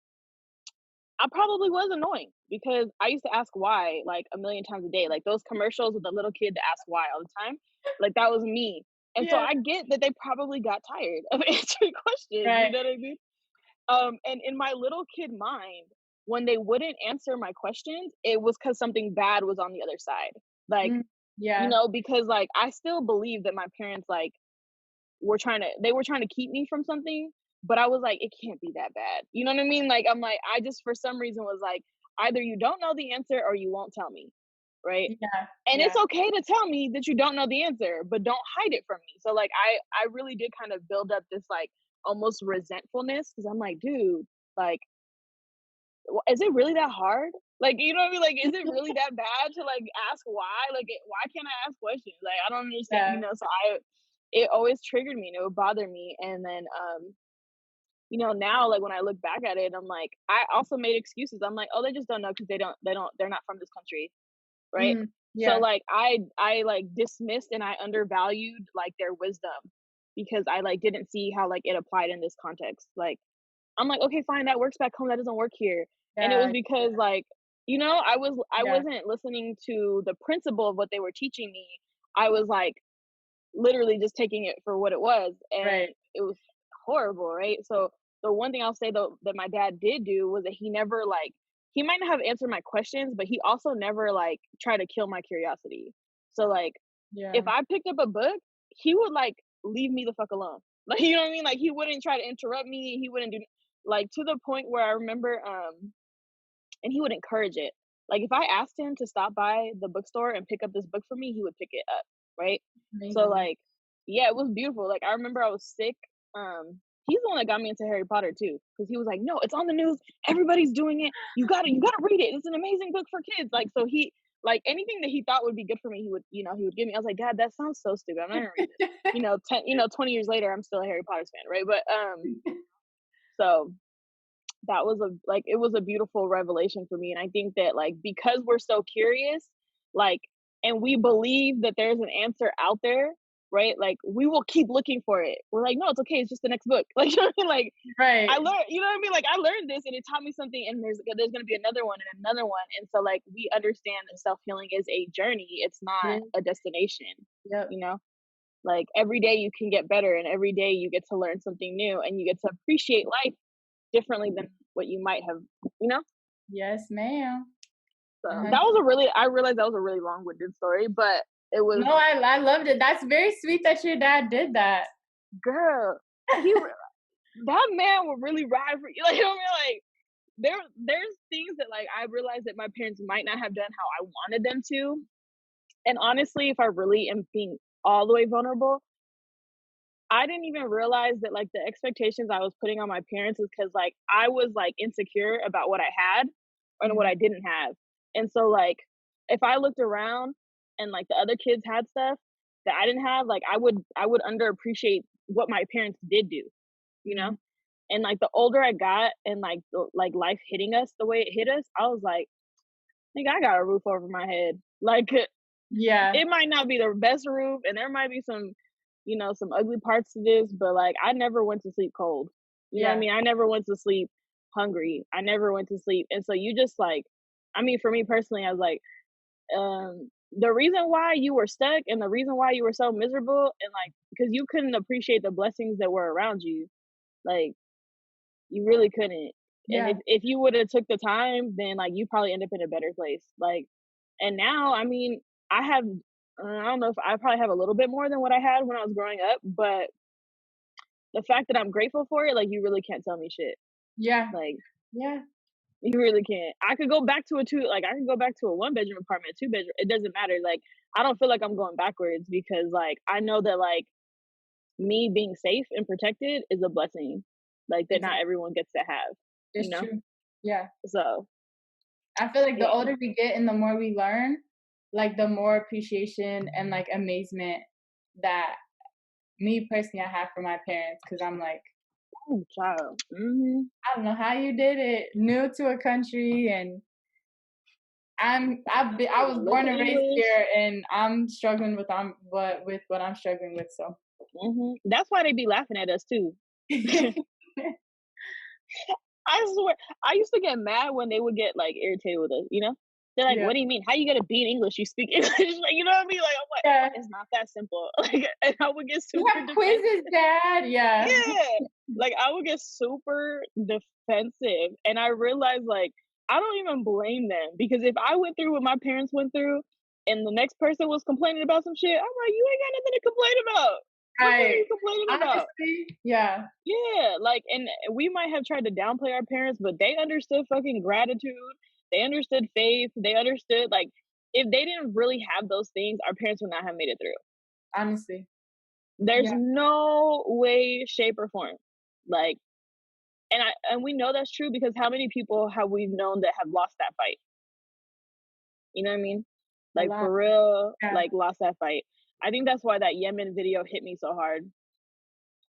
I probably was annoying because I used to ask why like a million times a day. Like those commercials with the little kid that asks why all the time. Like that was me. And so Yeah. I get that they probably got tired of answering questions, you Right. know what I mean? And in my little kid mind, when they wouldn't answer my questions, it was because something bad was on the other side. Like, Mm. Yeah. because like I still believe that my parents like they were trying to keep me from something, but I was like, it can't be that bad. You know what I mean? Like I'm like, I just for some reason was like, either you don't know the answer or you won't tell me. Right. Yeah. And it's Yeah. okay to tell me that you don't know the answer, but don't hide it from me. So like I really did kind of build up this like almost resentfulness because I'm like, dude, like is it really that hard? Like, you know what I mean? Like, is it really that bad to like ask why? Like, why can't I ask questions? Like, I don't understand. Yeah. So it always triggered me and it would bother me. And then, now like when I look back at it, I'm like, I also made excuses. I'm like, oh, they just don't know because they're not from this country, right? Mm. So Yeah. like I like dismissed and I undervalued like their wisdom because I like didn't see how like it applied in this context. Like I'm like, okay, fine, that works back home. That doesn't work here. And it was Yeah. because like, I Yeah. wasn't listening to the principle of what they were teaching me. I was like literally just taking it for what it was, and Right. it was horrible, right? So the one thing I'll say though that my dad did do was that he never like he might not have answered my questions, but he also never like tried to kill my curiosity. So like if Yeah. I picked up a book, he would like leave me the fuck alone. Like you know what I mean? Like he wouldn't try to interrupt me. He wouldn't do like to the point where I remember and he would encourage it. Like if I asked him to stop by the bookstore and pick up this book for me, he would pick it up, right? So Amazing. like yeah, it was beautiful. Like I remember I was sick. He's the one that got me into Harry Potter too because he was like, "No, it's on the news. Everybody's doing it. You got to read it. It's an amazing book for kids." Like so he like anything that he thought would be good for me, he would give me. I was like, "Dad, that sounds so stupid. I'm not going to read this." 20 years later, I'm still a Harry Potter fan, right? But so that was it was a beautiful revelation for me, and I think that like because we're so curious, like and we believe that there's an answer out there, right? Like we will keep looking for it. We're like, no, it's okay. It's just the next book. Like, you know what I mean? Like I Right. learned, you know what I mean? Like I learned this and it taught me something, and there's gonna be another one and another one. And so like we understand that self healing is a journey. It's It not is. a destination. Yep. You know, like every day you can get better, and every day you get to learn something new, and you get to appreciate life differently than what you might have. You know. Yes, ma'am. So that 100. was a really, I realized that was a really long winded story, but it was, No, I loved it. That's very sweet that your dad did that. girl, he that man would really ride for you. Like, you know what I mean? Like, there's things that like I realized that my parents might not have done how I wanted them to. And honestly, if I really am being all the way vulnerable, I didn't even realize that like the expectations I was putting on my parents is because like I was like insecure about what I had and what Mhm. I didn't have. And so like if I looked around and like the other kids had stuff that I didn't have, like I would underappreciate what my parents did do, you know? Mhm. And like the older I got and like like life hitting us the way it hit us, I was like, think I got a roof over my head. Like Yeah. it might not be the best roof and there might be some, you know, some ugly parts to this, but like I never went to sleep cold. You know what I Yeah. mean? I never went to sleep hungry. I never went to sleep. And so you just like, I mean, for me personally, I was like, the reason why you were stuck and the reason why you were so miserable and like because you couldn't appreciate the blessings that were around you, like you really couldn't. And Yeah. if you would have took the time, then like you probably end up in a better place. Like, and now, I mean, I have, I don't know if I probably have a little bit more than what I had when I was growing up, but the fact that I'm grateful for it, like, you really can't tell me shit. Yeah. Like, Yeah. you really can't. I could go back to a two, like, I could go back to a 1 bedroom apartment, 2 bedroom. It doesn't matter. Like, I don't feel like I'm going backwards because, like, I know that, like, me being safe and protected is a blessing, like, that not Exactly. everyone gets to have, you It's know? true. Yeah. So, I feel like the yeah. older we get and the more we learn, like the more appreciation and like amazement that me personally I have for my parents because I'm like, Oh, child. Mhm. I don't know how you did it. New to a country and I was Look born at and raised English. here and I'm struggling with what I'm struggling with. So Mhm. That's why they be laughing at us too. I swear, I used to get mad when they would get, like, irritated with us, you know? They're like, yeah. "What do you mean? How you get a B in English? You speak English." Like, you know what I mean? Like, I'm like, Yeah. "It's not that simple." Like, and I would get You super have quizzes, defensive. Dad. Yeah. Yeah. Like, I would get super defensive, and I realized, like, I don't even blame them because if I went through what my parents went through and the next person was complaining about some shit, I'm like, "You ain't got nothing to complain about. The fuck are Right. you complaining about?" Honestly, yeah. Yeah, like, and we might have tried to downplay our parents, but they understood fucking gratitude. They understood faith. They understood, like, if they didn't really have those things, our parents would not have made it through. Honestly. There's Yeah. no way, shape, or form. Like, and we know that's true because how many people have we known that have lost that fight? You know what I mean? A Like lot. for real, Yeah. like lost that fight. I think that's why that Yemen video hit me so hard.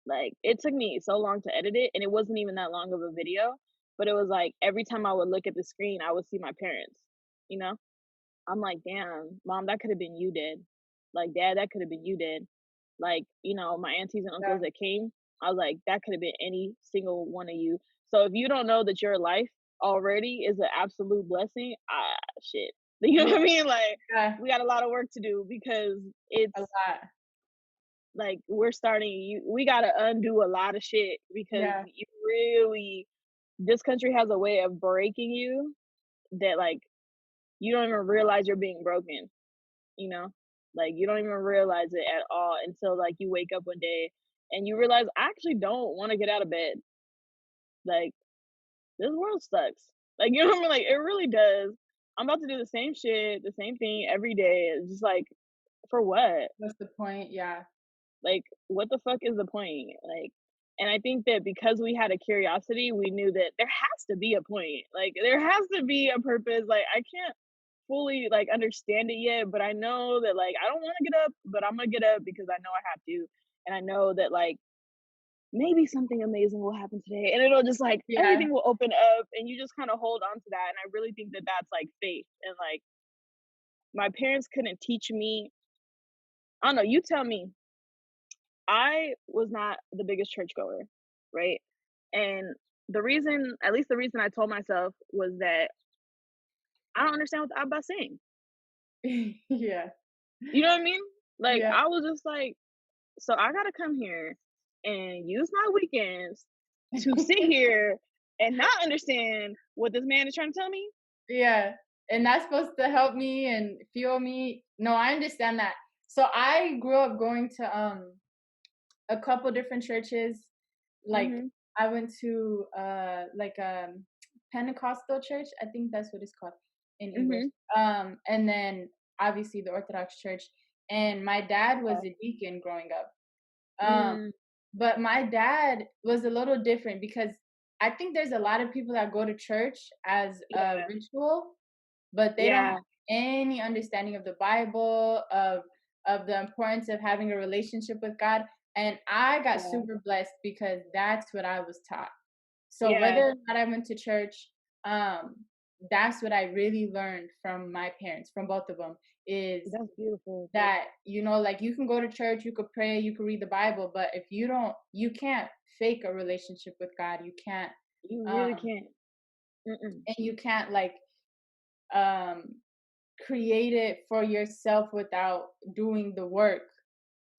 Like, it took me so long to edit it, and it wasn't even that long of a video, but it was like every time I would look at the screen, I would see my parents, you know? I'm like, "Damn, mom, that could have been you dead." Like, "Dad, that could have been you dead." Like, you know, my aunties and Yeah. uncles that came, I was like, "That could have been any single one of you." So if you don't know that your life already is an absolute blessing, ah, shit. You know Yeah. what I mean? Like, Yeah. we got a lot of work to do because it's A lot. like we're starting we got to undo a lot of shit because Yeah. you really this country has a way of breaking you that like you don't even realize you're being broken, you know? Like you don't even realize it at all until like you wake up one day and you realize I actually don't want to get out of bed. Like this world sucks. Like you know what I mean? Like it really does. I'm about to do the same shit, the same thing every day. It's just like for what? That's the point. Yeah. Like, what the fuck is the point? Like, and I think that because we had a curiosity, we knew that there has to be a point. Like, there has to be a purpose. Like, I can't fully like understand it yet, but I know that like I don't want to get up, but I'm gonna get up because I know I have to, and I know that like maybe something amazing will happen today, and it'll just like Yeah. everything will open up, and you just kind of hold on to that. And I really think that that's like faith, and like my parents couldn't teach me. I don't know. You tell me I was not the biggest churchgoer, right? And the reason, at least the reason I told myself was that I don't understand what Abba's saying. Yeah. You know what I mean? Like, Yeah. I was just like, so I gotta come here and use my weekends to sit here and not understand what this man is trying to tell me? Yeah, and that's supposed to help me and fuel me. No, I understand that. So I grew up going to a couple different churches. Like Mhm, I went to like Pentecostal church. I think that's what it's called in English. mhm, And then obviously the Orthodox church. And my dad was yeah, a deacon growing up. Um, mm, but my dad was a little different because I think there's a lot of people that go to church as a yeah, ritual, but they don't have yeah, any understanding of the Bible, of the importance of having a relationship with God. And I got yeah, super blessed because that's what I was taught. So yeah, whether or not I went to church, um, that's what I really learned from my parents, from both of them, is that's beautiful. that, like you can go to church, you could pray, you could read the Bible, but if you don't, you can't fake a relationship with God. You can't, You really um, can't. Mm-mm. and you can't like um create it for yourself without doing the work.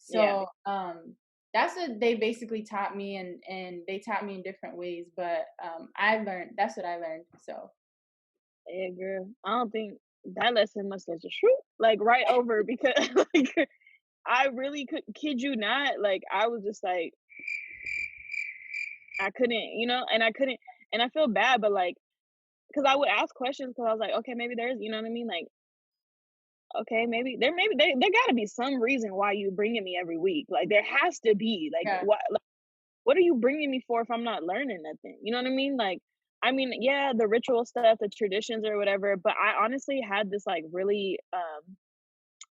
Yeah, So that's what they basically taught me, and they taught me in different ways, but I learned, that's what I learned. So yeah, girl. I don't think that lesson must have just shoot, like, right over because, like, I really could kid you not, like, I was just like, I couldn't, and I couldn't and I feel bad, but, like, because I would ask questions because I was like, "Okay, maybe there's" you know what I mean? Like, "Okay, maybe there gotta be some reason why you bringing me every week, like, there has to be, like, yeah, what are you bringing me for if I'm not learning nothing?" You know what I mean? Like, I mean, yeah, the ritual stuff, the traditions or whatever, but I honestly had this, like, really,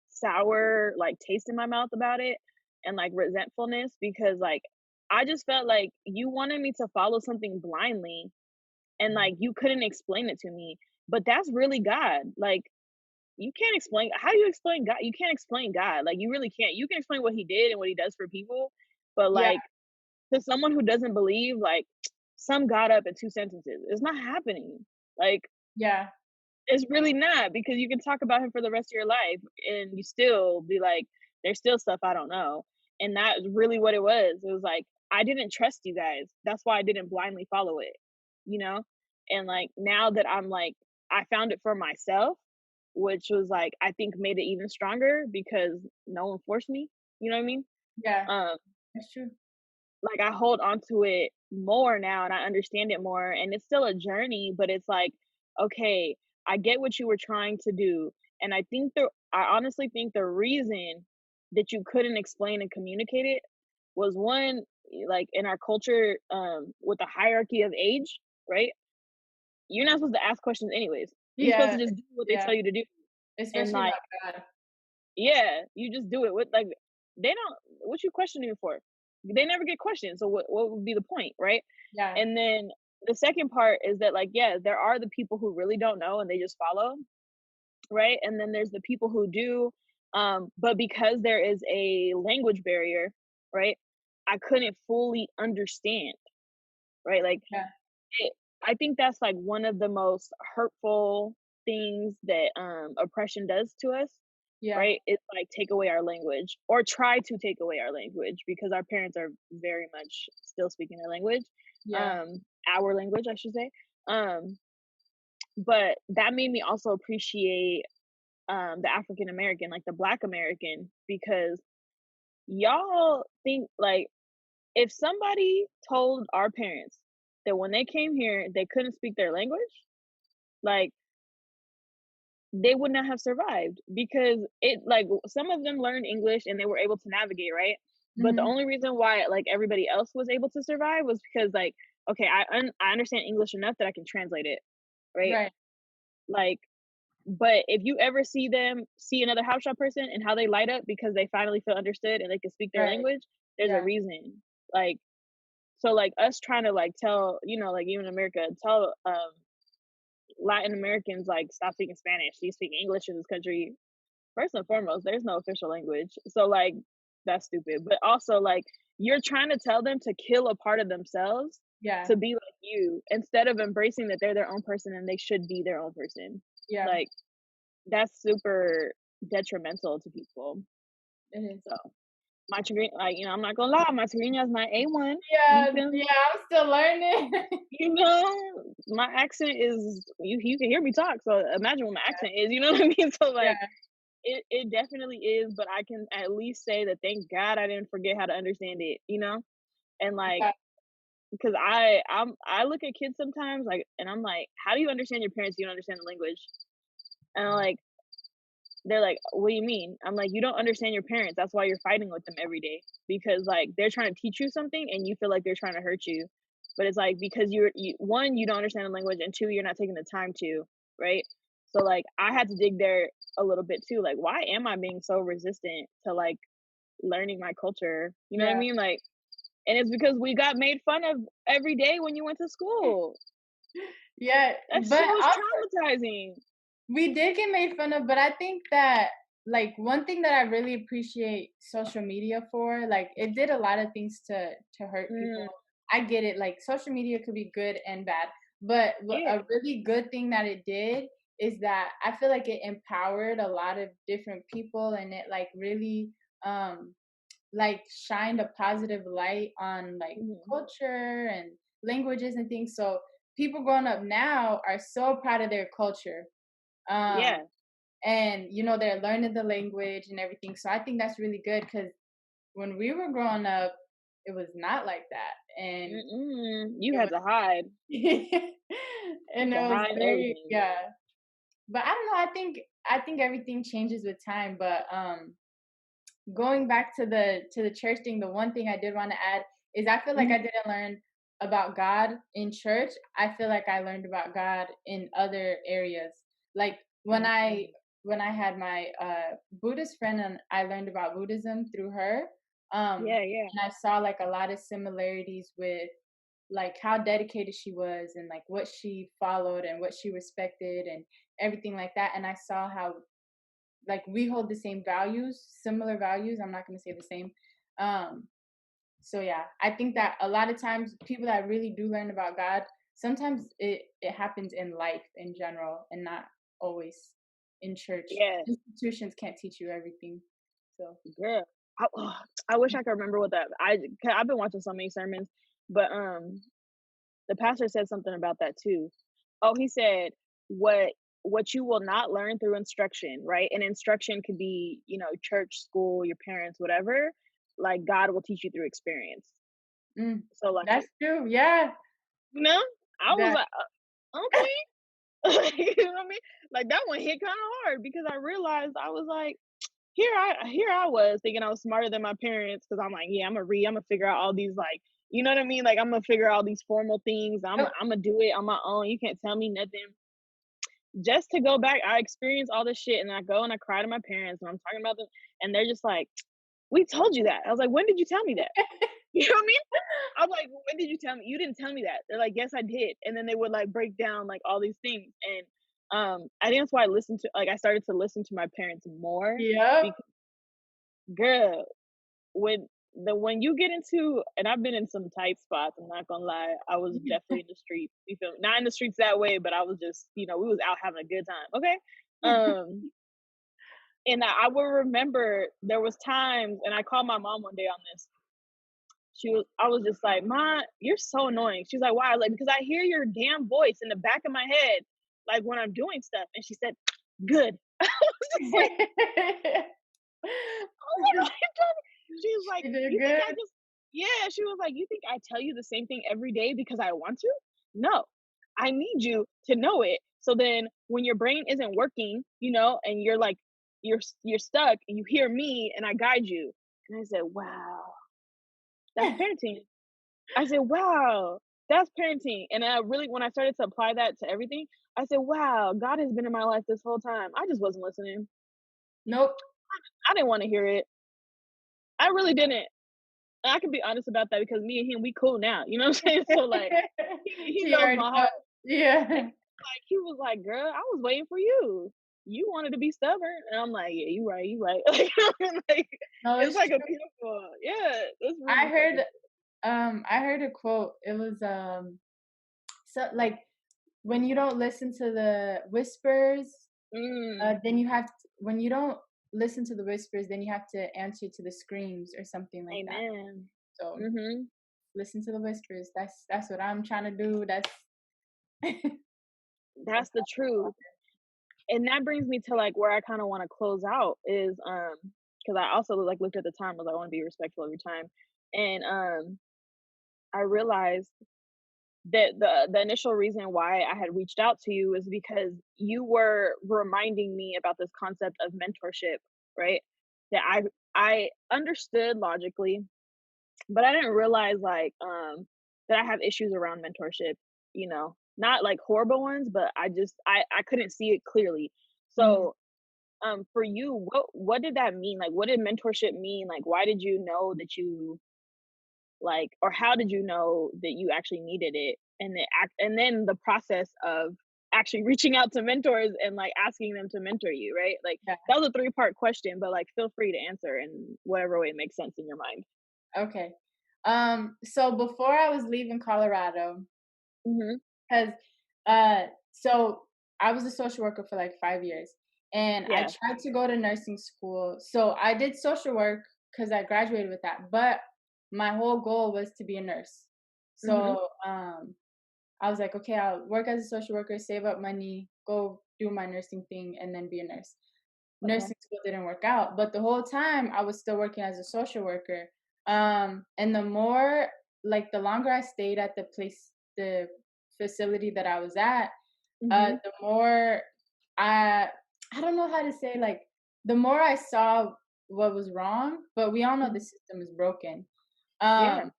sour, like, taste in my mouth about it and, like, resentfulness because, like, I just felt like you wanted me to follow something blindly and, like, you couldn't explain it to me, but that's really God. Like, you can't explain how do you explain God? You can't explain God, like, you really can't. You can explain what he did and what he does for people, but, yeah, like, to someone who doesn't believe, like, sum God up in 2 sentences. It's not happening. Like, yeah, it's really not because you can talk about him for the rest of your life and you still be like, "There's still stuff I don't know." And that's really what it was. It was like, I didn't trust you guys. That's why I didn't blindly follow it, you know? And, like, now that I'm like I found it for myself, which was, like, I think made it even stronger because no one forced me, you know what I mean? yeah, Um that's true. like, I hold on to it more now and I understand it more, and it's still a journey, but it's like, "Okay, I get what you were trying to do," and I honestly think the reason that you couldn't explain and communicate it was, 1, like, in our culture, with the hierarchy of age, right? You're not supposed to ask questions anyways. You're supposed Yeah, to just do what they yeah, tell you to do, and, especially like about God. yeah, you just do it with like they don't what you questioning me for? They never get questioned, so what would be the point, right? Yeah, And then the second part is that like, yeah, there are the people who really don't know and they just follow, right? And then there's the people who do, but because there is a language barrier, right? I couldn't fully understand, right? Like yeah, it, I think that's like one of the most hurtful things that oppression does to us, yeah, right? It's like take away our language or try to take away our language because our parents are very much still speaking their language, yeah, um, our language, I should say. Um, but that made me also appreciate the African American, like the Black American, because y'all think like if somebody told our parents that when they came here they couldn't speak their language, like they would not have survived because it like some of them learned English and they were able to navigate, right? But the hmm, only reason why like everybody else was able to survive was because like okay, I understand English enough that I can translate it, right? right, Like, but if you ever see another house shop person and how they light up because they finally feel understood and they can speak their right, language, there's a yeah, reason. Like so like us trying to like tell, like even in America, tell Latin Americans like stop speaking Spanish, you speak English in this country. First and foremost, there's no official language. So like that's stupid. But also, like, you're trying to tell them to kill a part of themselves Yeah, to be like you, instead of embracing that they're their own person and they should be their own person. yeah, Like, that's super detrimental to people. it is. So, my Tigrinya, like, I'm not gonna lie, my Tigrinya is my A1. You Yeah, feel me? yeah, I'm still learning. My accent is you can hear me talk, so imagine what my accent is, you know what I mean? So, like, Yeah, it definitely is, but I can at least say that thank God I didn't forget how to understand it, you know? And, like, yeah, because I look at kids sometimes, like, and I'm like, "How do you understand your parents if you don't understand the language?" And I'm like, they're like, "What do you mean?" I'm like, "You don't understand your parents. That's why you're fighting with them every day because like they're trying to teach you something and you feel like they're trying to hurt you." But it's like because one, you don't understand the language, and two, you're not taking the time to, right? So like I had to dig there a little bit too. Like, why am I being so resistant to like learning my culture? You know what I yeah, mean? Like, and it's because we got made fun of every day when you went to school. yeah. That But shit was also, traumatizing. we did get made fun of, but I think that like one thing that I really appreciate social media for, like it did a lot of things to hurt people. Mm, I get it. Like social media could be good and bad, but yeah. a really good thing that it did is that I feel like it empowered a lot of different people, and it like really um like shined a positive light on like Mhm. culture and languages and things. So people growing up now are so proud of their culture. Um Yeah. and they're learning the language and everything. So I think that's really good because when we were growing up, it was not like that, and Mm-mm. You it had was to hide. and it To was hide very, everything. yeah. But I don't know. I think everything changes with time. But going back to the church thing, the one thing I did want to add is I feel like I Mhm. didn't learn about God in church. I feel like I learned about God in other areas. Like when I Mhm. when I had my Buddhist friend and I learned about Buddhism through her. Yeah, yeah. And I saw like a lot of similarities with like how dedicated she was and like what she followed and what she respected and everything like that. And I saw how like we hold the same values, similar values. I'm not going to say the same. Um, so yeah, I think that a lot of times people that really do learn about God, sometimes it happens in life in general and not always in church. Yeah. Institutions can't teach you everything. So Girl. I wish I could remember what that 'cause I've been watching so many sermons, but the pastor said something about that too. Oh, he said what what you will not learn through instruction, right? And instruction could be, church, school, your parents, whatever. Like God will teach you through experience. mm, So that's like, true. Yeah, you know, I was that like, okay. You know what I mean? Like that one hit kind of hard because I realized I was like, here I was thinking I was smarter than my parents because I'm like, yeah, I'm gonna figure out all these like, you know what I mean? Like I'm gonna figure out all these formal things. I'm oh, I'm gonna do it on my own. You can't tell me nothing. Just to go back, I experienced all this shit, and I go and I cry to my parents, and I'm talking about them, and they're just like, "We told you that." I was like, "When did you tell me that?" You know what I mean? I'm like, "When did you tell me?" "You didn't tell me that." They're like, "Yes, I did." And then they would like break down like all these things, and I think that's why I started to listen to my parents more yep. because girl, when you get into, and I've been in some tight spots, I'm not gonna lie. I was definitely in the streets. You feel me? Not in the streets that way, but I was just, we was out having a good time. Okay. And I will remember there was times, and I called my mom one day on this. I was just like, "Ma, you're so annoying." She's like, "Why?" I was like, "Because I hear your damn voice in the back of my head, like when I'm doing stuff." And she said, "Good." I was just like, "Oh my God." She was like, She did "You think good. I just," yeah, she was like, "You think I tell you the same thing every day because I want to? No, I need you to know it. So then when your brain isn't working, and you're like, you're stuck and you hear me and I guide you." And I said, "Wow, that's parenting." I said, "Wow, that's parenting." And I really, when I started to apply that to everything, I said, "Wow, God has been in my life this whole time. I just wasn't listening. Nope. I didn't want to hear it. I really didn't." And I can be honest about that because me and him, we cool now. You know what I'm saying? So like, he She knows already my know. heart. And Yeah. like he was like, "Girl, I was waiting for you." you wanted to be stubborn, and I'm like, yeah, you right. Like, No, it's it's like a true. beautiful, yeah, it's I really heard fucking I heard a quote. It was so like when you don't listen to the whispers, mm, then you have when you don't listen to the whispers, then you have to answer to the screams or something like that. amen. So Mhm. listen to the whispers. That's what I'm trying to do. That's That's the truth. And that brings me to, like, where I kinda wanna close out is, because I also, like, looked at the time, I was like, "I wanna be respectful of your time," and, I realized that the initial reason why I had reached out to you is because you were reminding me about this concept of mentorship, right? That I understood logically, but I didn't realize, like, that I have issues around mentorship, not like horrible ones, but I couldn't see it clearly. mm, So, for you, what did that mean? Like, what did mentorship mean? Like, why did you know that you like, or how did you know that you actually needed it? And then the process of actually reaching out to mentors and like asking them to mentor you, right? Like, yeah. that was a three-part question, but like, feel free to answer in whatever way makes sense in your mind. Okay. So before I was leaving Colorado, Mhm. because so I was a social worker for like 5 years, and I Yeah. tried to go to nursing school. So I did social work because I graduated with that, but my whole goal was to be a nurse. Mhm. So I was like, okay, I'll work as a social worker, save up money, go do my nursing thing, and then be a nurse. Okay. Nursing school didn't work out, but the whole time I was still working as a social worker. And the more, like, the longer I stayed at the facility that I was at, Mhm. the more I I don't know how to say, like, the more I saw what was wrong, but we all know the Mhm. system is broken. Yeah. Um,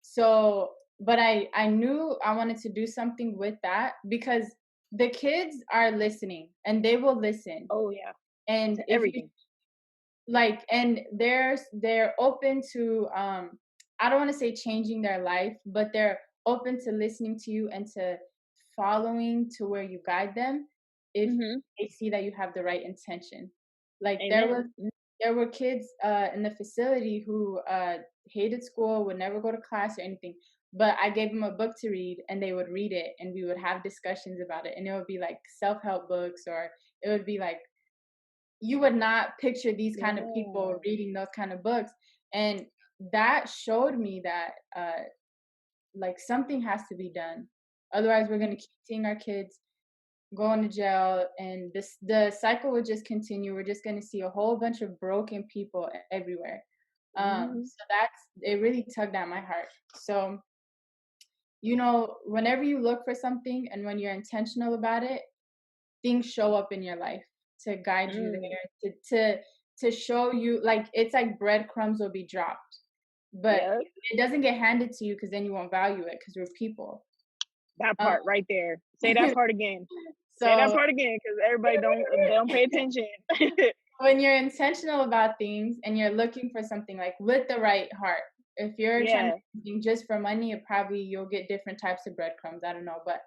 so, but I knew I wanted to do something with that because the kids are listening and they will listen. Oh yeah. And To if you everything. like, and they're open to I don't want to say changing their life, but they're open to listening to you and to following to where you guide them if Mhm. they see that you have the right intention. Like Amen. there were kids in the facility who hated school, would never go to class or anything, but I gave them a book to read and they would read it and we would have discussions about it, and it would be like self-help books, or it would be like you would not picture these kind of people Yeah. reading those kind of books. And that showed me that like something has to be done, otherwise we're going to keep seeing our kids going to jail, and the cycle would just continue. We're just going to see a whole bunch of broken people everywhere. Mhm. So that's it really tugged at my heart. So whenever you look for something and when you're intentional about it, things show up in your life to guide you Mm. there, to show you, like, it's like breadcrumbs will be dropped, but Yep. it doesn't get handed to you because then you won't value it because we're people. That um, part right there. Say that part again. Say that so part again, because everybody don't they don't pay attention. when you're intentional about things and you're looking for something like with the right heart, if you're trying to Yeah. do something just for money, it probably you'll get different types of breadcrumbs. I don't know, but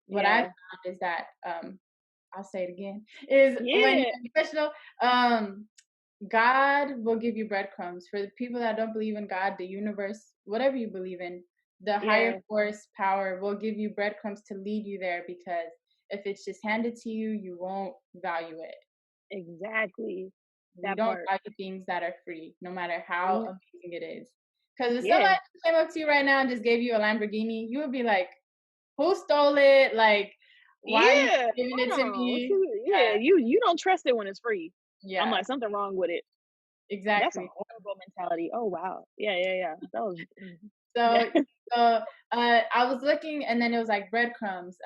what I Yeah. found is that I'll say it again, is when Yeah. you're intentional, God will give you breadcrumbs. For the people that don't believe in God, the universe, whatever you believe in, the higher Yeah. force power will give you breadcrumbs to lead you there, because if it's just handed to you, you won't value it. Exactly. We That don't part. value things that are free, no matter how Mm. amazing it is. Because if Yeah. somebody came up to you right now and just gave you a Lamborghini, you would be like, who stole it? Like, why are you Yeah. giving it to Hold on. me? Yeah, you don't trust it when it's free. I'm Yeah, like, something wrong with it. That's a exactly. horrible mentality. Oh wow. Yeah, yeah, yeah. That was yeah. So, I was looking, and then it was like breadcrumbs.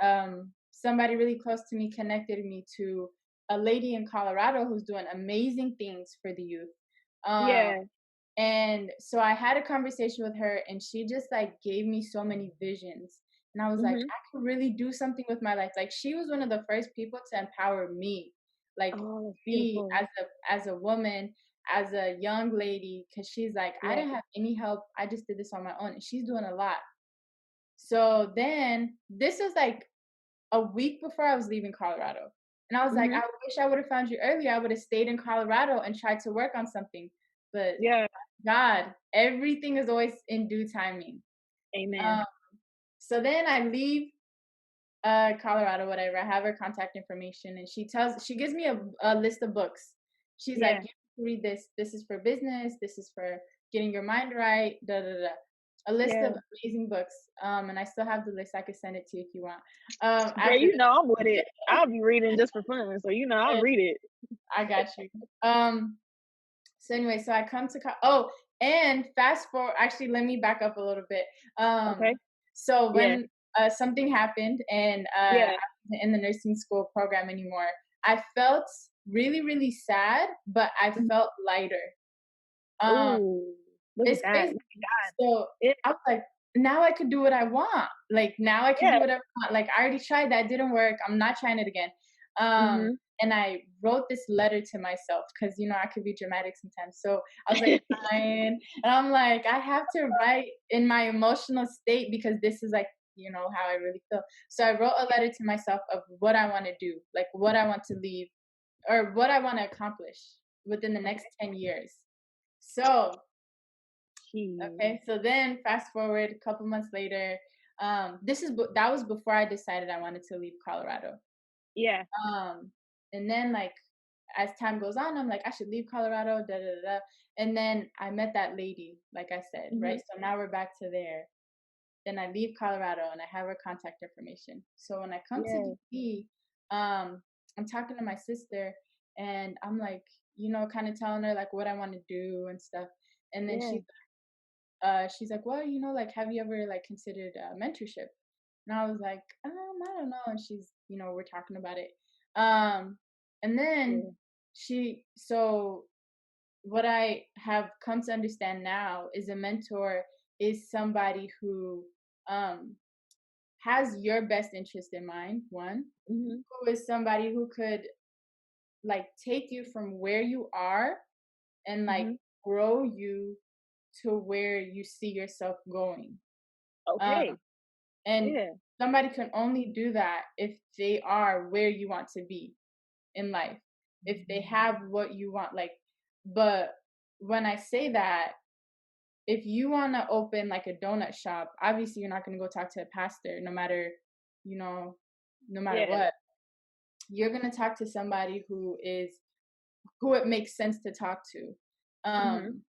Somebody really close to me connected me to a lady in Colorado who's doing amazing things for the youth. Um, Yeah. and so I had a conversation with her, and she just like gave me so many visions. And I was like, Mhm. I could really do something with my life. Like, she was one of the first people to empower me, like, Oh, that's me beautiful. as a woman, as a young lady, because she's like, I Yeah. didn't have any help. I just did this on my own, and she's doing a lot. So then this was like a week before I was leaving Colorado. And I was like, Mhm. I wish I would have found you earlier. I would have stayed in Colorado and tried to work on something. But Yeah. God, everything is always in due timing. Amen. Um, so then I leave Colorado, whatever. I have her contact information, and she gives me a list of books. She's like, Yeah. you have to read this. This is for business. This is for getting your mind right. Da da da. A list of Yeah. amazing books. And I still have the list. I could send it to you if you want. Girl, After you know I'm with it. I'll be reading just for fun, so I'll this, read it. I got you. So anyway, so I come to oh, and fast forward. Actually, let me back up a little bit. Okay. So Yeah. when something happened and Yeah. I wasn't in the nursing school program anymore, I felt really, really sad, but I Mhm. felt lighter. Um, Ooh, look at it's that. crazy. Look at God. So It I was like, now I could do what I want. Like now I can yeah. do whatever I want. Like I already tried that, didn't work. I'm not trying it again. Mhm. And I wrote this letter to myself because I could be dramatic sometimes. So I was like crying, and I'm like, I have to write in my emotional state because this is like how I really feel. So I wrote a letter to myself of what I want to do, like what I want to leave or what I want to accomplish within the next Okay. 10 years. So Jeez. okay, so then fast forward a couple months later. That was before I decided I wanted to leave Colorado. Yeah. Um, and then like as time goes on, I'm like, I should leave Colorado, da da da. And then I met that lady, like I said, right? Mhm. So now we're back to there. Then I leave Colorado and I have her contact information. So when I come to Yeah. DC, I'm talking to my sister and I'm like, kind of telling her like what I want to do and stuff. And then Yeah. she's like, well, like, have you ever like considered mentorship? And I was like, I don't know. And she's, we're talking about it. And then Yeah. so what I have come to understand now is a mentor is somebody who um, has your best interest in mind, one, Mhm. who is somebody who could like take you from where you are and like Mhm. grow you to where you see yourself going. Um, Okay. and Yeah. somebody can only do that if they are where you want to be in life, if they have what you want. Like, but when I say that, if you want to open like a donut shop, obviously you're not going to go talk to a pastor, you know, no matter Yeah. what. You're going to talk to somebody who it makes sense to talk to. Mhm. Um,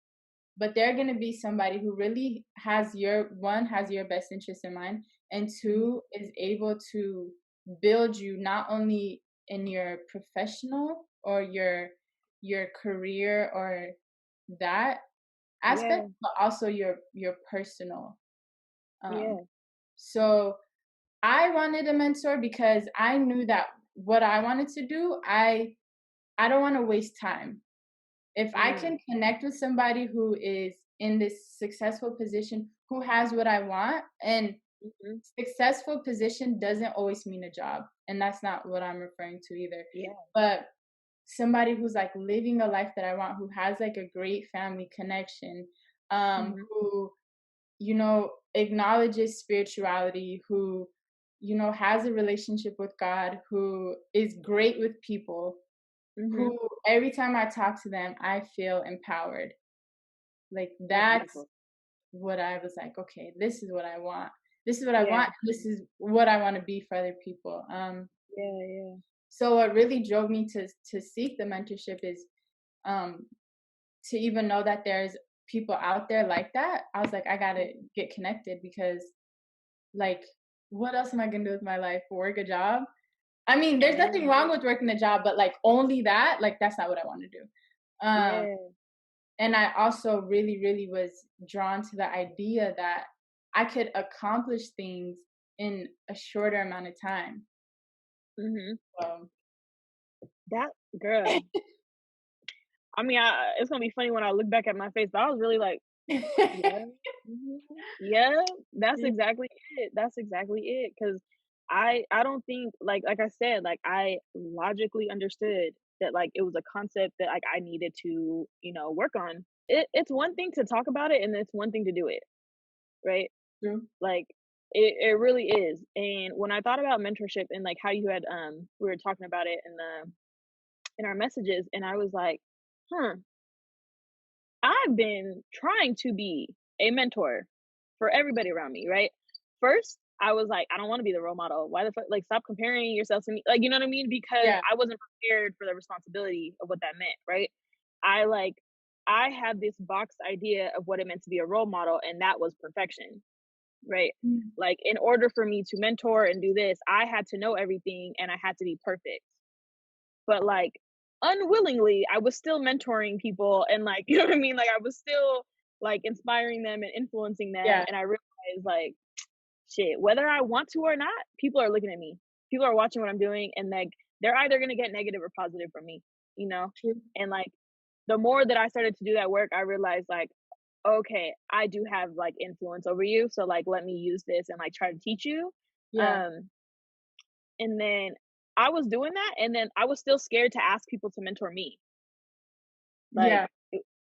but they're going to be somebody who really has your best interest in mind, and Mhm. two is able to build you not only in your professional or your career or that aspect, Yeah. but also your personal. um Yeah. so I wanted a mentor because I knew that what I wanted to do, I don't want to waste time. If I Mm. can connect with somebody who is in this successful position, who has what I want, and Mhm. successful position doesn't always mean a job, and that's not what I'm referring to either. Yeah. But somebody who's like living the life that I want, who has like a great family connection, Mhm. who acknowledges spirituality, who has a relationship with God, who is great with people, Mhm. who every time I talk to them, I feel empowered. Like That's that's beautiful. what I was like, okay, this is what I want. This is what I Yeah. want. This is what I want to be for other people. Yeah. Yeah. So what really drove me to seek the mentorship is um to even know that there's people out there like that. I was like, I gotta get connected because like what else am I gonna do with my life? Work a job? I mean, there's nothing Amen. wrong with working a job, but like only that, like that's not what I want to do. Um, Yeah. and I also really, really was drawn to the idea that I could accomplish things in a shorter amount of time. Mhm. So That girl. I mean, it's gonna be funny when I look back at my face, but I was really like, yeah, mhm, yeah. That's exactly it. That's exactly it. Cause I don't think like I said, like I logically understood that like it was a concept that like I needed to work on. It's one thing to talk about it, and it's one thing to do it, right? true. Like, It really is. And when I thought about mentorship and like how you had we were talking about it in our messages, and I was like, huh, I've been trying to be a mentor for everybody around me, right? First, I was like, I don't want to be the role model. Why the fuck? Like, stop comparing yourself to me. Like, you know what I mean? Because Yeah. I wasn't prepared for the responsibility of what that meant, right? I like, I had this box idea of what it meant to be a role model, and that was perfection, right? Mm. Like, in order for me to mentor and do this, I had to know everything and I had to be perfect. But, like, unwillingly, I was still mentoring people and, like, you know what I mean? Like, I was still, like, inspiring them and influencing them, Yeah. and I realized, like, shit, whether I want to or not, people are looking at me. People are watching what I'm doing, and, like, they're either gonna get negative or positive from me, you know? True. And, like, the more that I started to do that work, I realized, like, okay, I do have, like, influence over you, so, like, let me use this and, like, try to teach you. Yeah. Um, and then I was doing that, and then I was still scared to ask people to mentor me. Like, Yeah.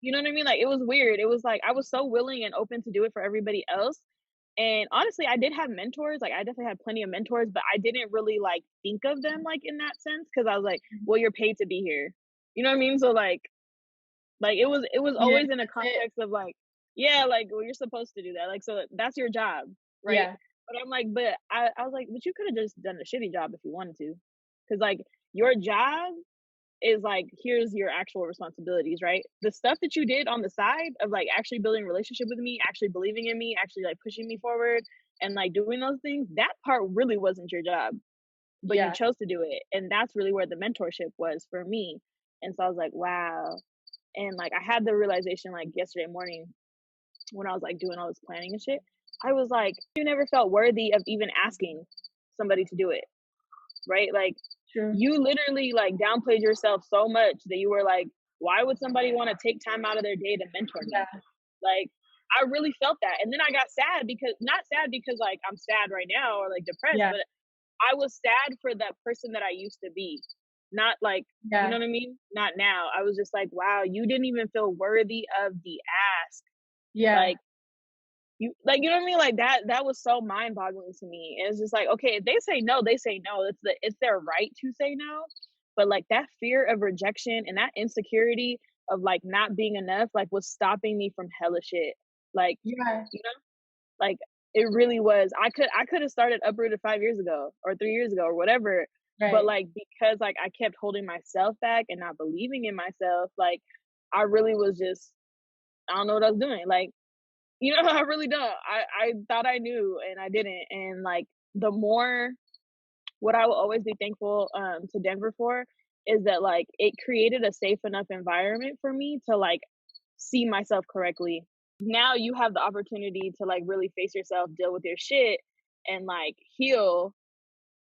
you know what I mean? Like, it was weird. It was like I was so willing and open to do it for everybody else. And honestly, I did have mentors. Like, I definitely had plenty of mentors, but I didn't really like think of them like in that sense because I was like, Mhm. well, you're paid to be here. You know what I mean? So like it was Yeah. always in a That's it. context of like, yeah, like, well, you're supposed to do that. Like, so that's your job, right? Yeah. But I'm like, but I was like, but you could have just done a shitty job if you wanted to. Cause like your job is like, here's your actual responsibilities, right? The stuff that you did on the side of like actually building a relationship with me, actually believing in me, actually like pushing me forward and like doing those things, that part really wasn't your job, but you Yeah. chose to do it. And that's really where the mentorship was for me. And so I was like, wow. And like I had the realization like yesterday morning when I was like doing all this planning and shit. I was like, you never felt worthy of even asking somebody to do it, right? Like True. you literally like downplayed yourself so much that you were like, why would somebody want to take time out of their day to mentor me? Yeah. Like I really felt that. And then I got sad because not sad because like I'm sad right now or like depressed, Yeah. but I was sad for that person that I used to be. Not like, you know Yeah. what I mean? Not now. I was just like, wow, you didn't even feel worthy of the ask. Yeah. Like you like you know what I mean? Like that was so mind boggling to me. And it's just like, okay, if they say no, they say no. It's their right to say no. But like that fear of rejection and that insecurity of like not being enough, like was stopping me from hella shit. Like, Yeah. you know, like it really was. I could have started Uprooted 5 years ago or 3 years ago or whatever. But Right. like because like I kept holding myself back and not believing in myself, like I really was just I don't know what I was doing. Like you know, I really don't. I thought I knew and I didn't. And like the more what I will always be thankful to Denver for is that like it created a safe enough environment for me to like see myself correctly. Now you have the opportunity to like really face yourself, deal with your shit and like heal.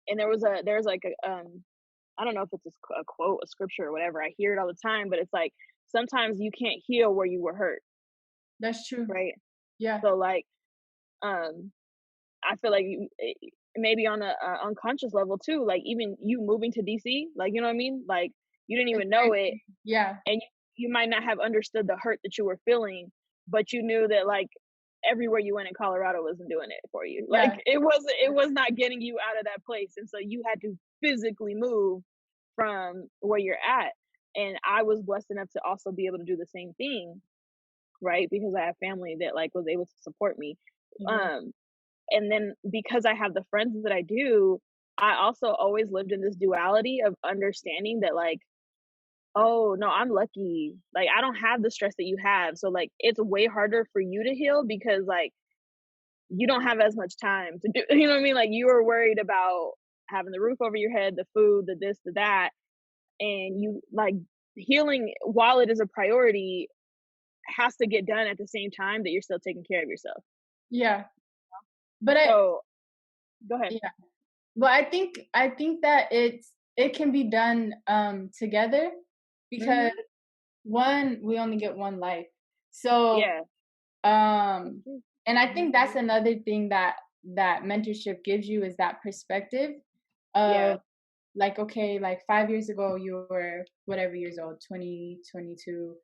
And there's like a I don't know if it's a quote, a scripture or whatever. I hear it all the time, but it's like sometimes you can't heal where you were hurt, That's true. right? Yeah. So like um I feel like maybe on a unconscious level too, like even you moving to DC, like you know what I mean? Like you didn't It's even very know it, true. Yeah. and you might not have understood the hurt that you were feeling, but you knew that like everywhere you went in Colorado wasn't doing it for you. Like Yeah. it was not getting you out of that place, and so you had to physically move from where you're at. And I was blessed enough to also be able to do the same thing, right? Because I have family that like was able to support me. Mhm. Um, and then because I have the friends that I do, I also always lived in this duality of understanding that like, oh no, I'm lucky. Like I don't have the stress that you have. So like it's way harder for you to heal because like you don't have as much time to do you know what I mean? Like you are worried about having the roof over your head, the food, the this, the that. And you like healing while it is a priority has to get done at the same time that you're still taking care of yourself. Yeah. But I So go ahead. yeah. Well, I think that it can be done together because Hmm. one, we only get one life. So Yeah. um and I think that's another thing that mentorship gives you is that perspective Yeah. of like, okay, like 5 years ago you were whatever years old, 20, 22,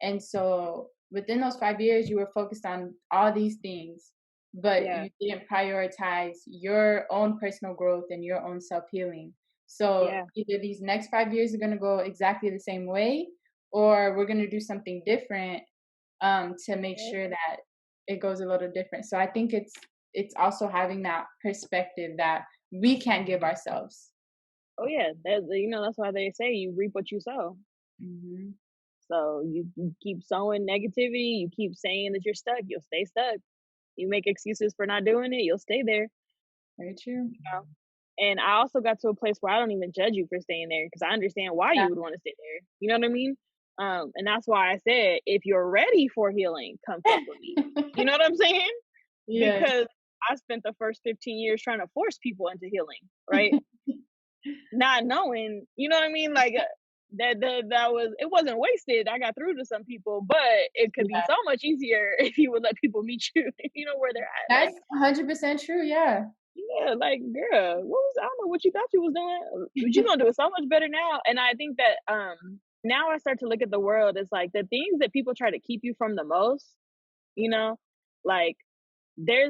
and so within those 5 years you were focused on all these things, but Yeah. you didn't prioritize your own personal growth and your own self-healing. So Yeah. either these next 5 years are going to go exactly the same way, or we're going to do something different to make Yeah. sure that it goes a little different. So I think it's also having that perspective that we can't give ourselves. Oh yeah. That's why they say you reap what you sow. Hmm. So you keep sowing negativity, you keep saying that you're stuck, you'll stay stuck. You make excuses for not doing it, you'll stay there. Very true. Know? And I also got to a place where I don't even judge you for staying there because I understand why Yeah. you would want to stay there. You know what I mean? And that's why I said, if you're ready for healing, come fuck with me. You know what I'm saying? Yes. Because I spent the first 15 years trying to force people into healing, right? Not knowing, you know what I mean? Like that was it wasn't wasted. I got through to some people, but it could be Yeah. so much easier if you would let people meet you, you know where they're at. That's Like, 100% true. Yeah. yeah, like girl, what was I don't know what you thought you was doing, but you gonna do it so much better now. And I think that now I start to look at the world as like the things that people try to keep you from the most, you know, like they're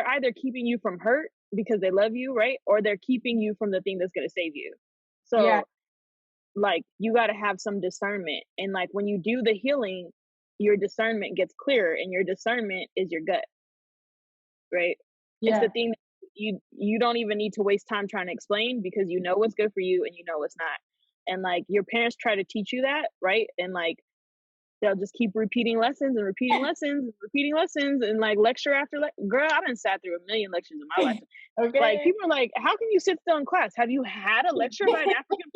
either keeping you from hurt because they love you, right? Or they're keeping you from the thing that's gonna save you. Yeah. So like you gotta have some discernment. And like when you do the healing, your discernment gets clearer and your discernment is your gut, right? It's the Yeah. thing that you don't even need to waste time trying to explain because you know what's good for you and you know what's not. And like your parents try to teach you that, right? And like they'll just keep repeating lessons and repeating lessons and repeating lessons and like lecture after girl, I done sat through a million lectures in my life. Like Okay. people are like, how can you sit still in class? Have you had a lecture by an African?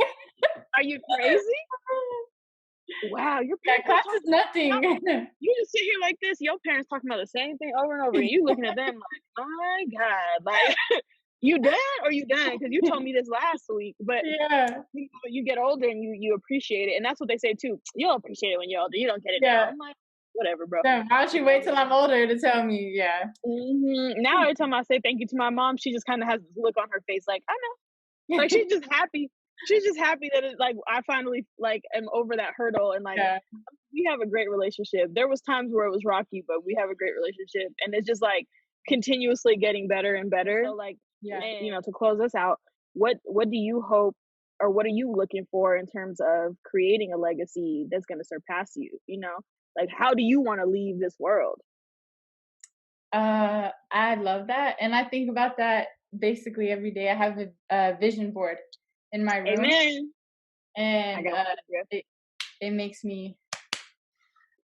Are you crazy? Wow, your Yeah, parents don't class talk is to nothing. you. You just sit here like this. Your parents talking about the same thing over and over. And you looking at them like, my God, like you done or you done? Because you told me this last week. But Yeah. you get older and you appreciate it, and that's what they say too. You'll appreciate it when you're older. You don't get it now. Yeah. I'm like, whatever, bro. Then why don't you wait till I'm older to tell me? Yeah. Now every time I say thank you to my mom, she just kind of has this look on her face, like I know, like she's just happy. She's just happy that it like I finally like am over that hurdle and like Yeah. we have a great relationship. There was times where it was rocky, but we have a great relationship, and it's just like continuously getting better and better. So like, Yeah. and to close us out, what do you hope, or what are you looking for in terms of creating a legacy that's going to surpass you? Like how do you want to leave this world? I love that, and I think about that basically every day. I have a vision board in my room, Amen. I and got one. it makes me.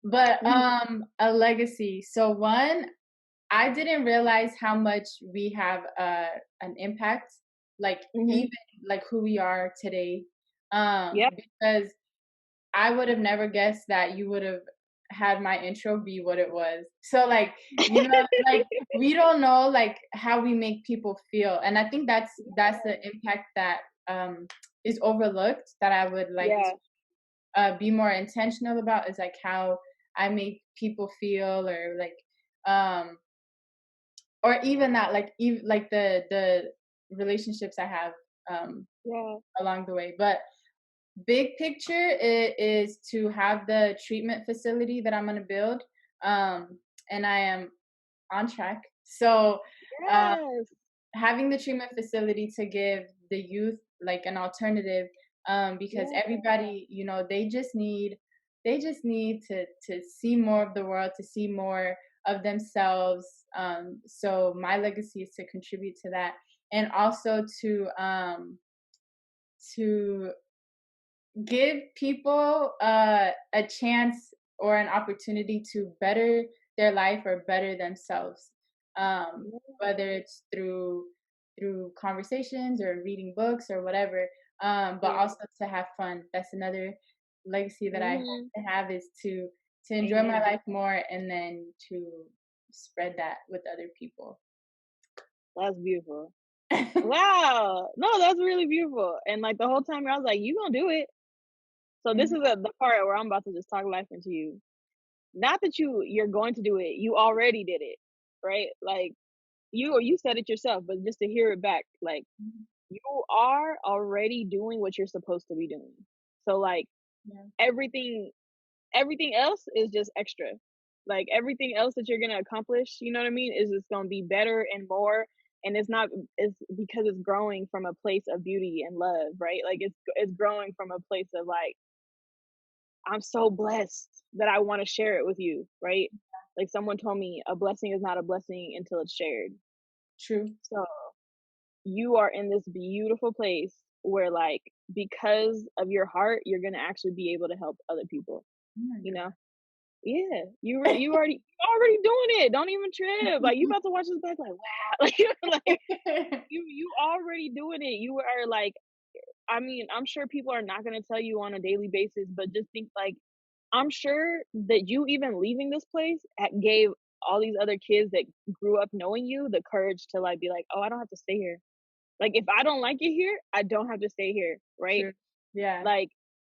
But Mhm. a legacy. So one, I didn't realize how much we have an impact, like Mhm. even like who we are today. Yeah. Because I would have never guessed that you would have had my intro be what it was. So like, like we don't know like how we make people feel. And I think that's the impact that is overlooked that I would like Yeah. to be more intentional about is like how I make people feel or like or even that like even like the relationships I have Yeah. along the way. But big picture is to have the treatment facility that I'm going to build. And I am on track. So, uh, Yes. having the treatment facility to give the youth like an alternative, because Yeah. everybody, they just need to see more of the world, to see more of themselves. So my legacy is to contribute to that, and also to give people a chance or an opportunity to better their life or better themselves, whether it's through conversations or reading books or whatever, but Yeah. also to have fun. That's another legacy that I hope Mhm. to have, is to enjoy my Amen. life more and then to spread that with other people. That's beautiful. Wow. No, that's really beautiful. And like the whole time I was like, you gonna do it. So this Mhm. is the part where I'm about to just talk life into you. Not that you're going to do it. You already did it. Right? Like you said it yourself, but just to hear it back, like you are already doing what you're supposed to be doing. So like Yeah. everything everything else is just extra. Like everything else that you're gonna accomplish, you know what I mean, is just gonna be better and more. And it's because it's growing from a place of beauty and love, right? Like it's growing from a place of like, I'm so blessed that I want to share it with you, right? Like someone told me a blessing is not a blessing until it's shared. True. So you are in this beautiful place where like because of your heart, you're gonna actually be able to help other people, Oh my you know? God. Yeah, you already doing it. Don't even trip. Like you about to watch this back, like wow, like like you already doing it. You are like, I mean, I'm sure people are not gonna tell you on a daily basis, but just think like, I'm sure that you even leaving this place gave all these other kids that grew up knowing you the courage to like be like, oh, I don't have to stay here. Like if I don't like it here, I don't have to stay here, right? True. Yeah. Like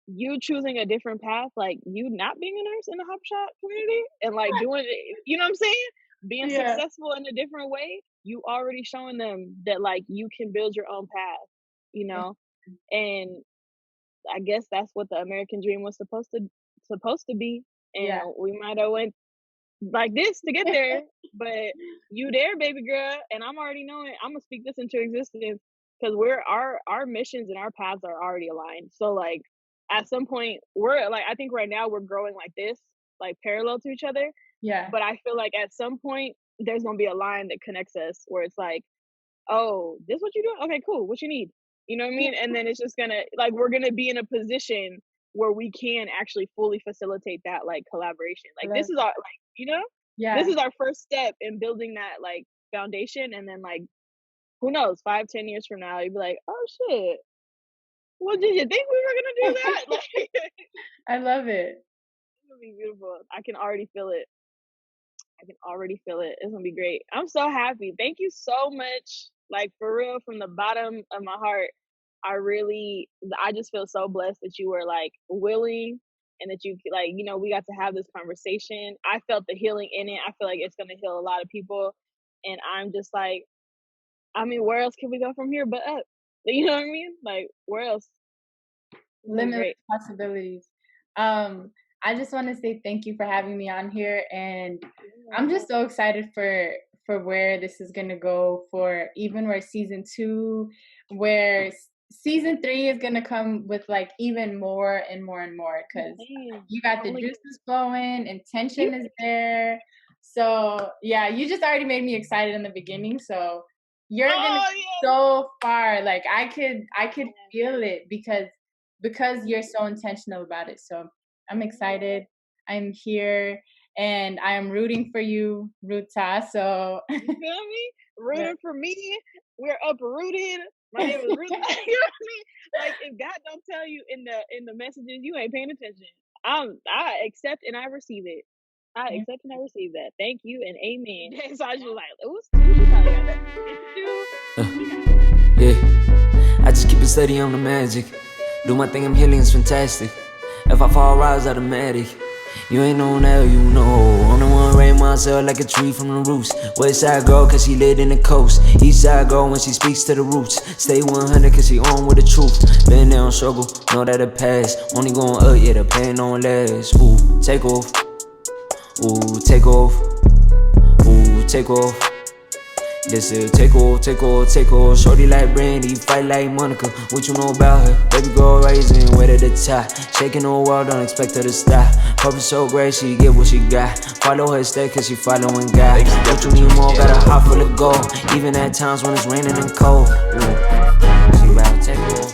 you choosing a different path, like you not being a nurse in the hop shop community and like doing it, you know what I'm saying? Being Yeah. successful in a different way, you already showing them that like you can build your own path, you Yeah. know? And I guess that's what the American dream was supposed to be. Yeah. And we might have went like this to get there, but you there, baby girl. And I'm already knowing I'm gonna speak this into existence because we're our missions and our paths are already aligned. So like at some point we're like I think right now we're growing like this, like parallel to each other. Yeah. But I feel like at some point there's gonna be a line that connects us where it's like, oh, this what you doing? Okay, cool. What you need? You know what I mean? And then it's just gonna like we're gonna be in a position where we can actually fully facilitate that like collaboration. Like this Love is it. our like, you know, this Yeah. is our first step in building that like foundation. And then like who knows, 5, 10 years from now, you'd be like, oh shit, well, did you think we were gonna do that? Like it's I love it. gonna be beautiful. I can already feel it. I can already feel it. It's gonna be great. I'm so happy. Thank you so much. Like for real, from the bottom of my heart, I just feel so blessed that you were like willing and that you like, we got to have this conversation. I felt the healing in it. I feel like it's gonna heal a lot of people. And I'm just like, I mean, where else can we go from here but up? You know what I mean? Like, where else? It's gonna be Limitless great. possibilities. I just want to say thank you for having me on here, and I'm Yeah. just so excited for where this is gonna go. For even where season 2, where season 3 is gonna come with like even more and more and more, because Man, you got the only juices flowing, you. intention is there. So yeah, you just already made me excited in the beginning. So you're gonna Oh be yeah. so far. Like I could feel it because you're so intentional about it. So I'm excited. I'm here and I'm rooting for you, Ruta. So You feel me? yeah. Rooting for me. We're uprooted. My name is Ruth. You know what I mean? Like if God don't tell you in the messages, you ain't paying attention. I accept and I receive it. I Yeah. accept and I receive that. Thank you and amen. So I was just like, ooh, she probably got some shit to do. She got Yeah, I just keep it steady on the magic. Do my thing, I'm healing, it's fantastic. If I fall, rise automatic. You ain't no now, you know. I'm the one raise myself like a tree from the roots. West side girl, cause she lit in the coast. East side girl when she speaks to the roots. Stay 100 cause she on with the truth. Been there on struggle, know that it pass. Only going up, yeah, the pain don't last. Ooh, take off. Ooh, take off. Ooh, take off. This is take off, take off, take off. Shorty like Brandy, fight like Monica. What you know about her? Baby girl rising, way to the top. Shaking the world, don't expect her to stop. Purpose so great, she get what she got. Follow her step, cause she following God. What you need more, got a heart full of gold. Even at times when it's raining and cold. Ooh, she bout to take off.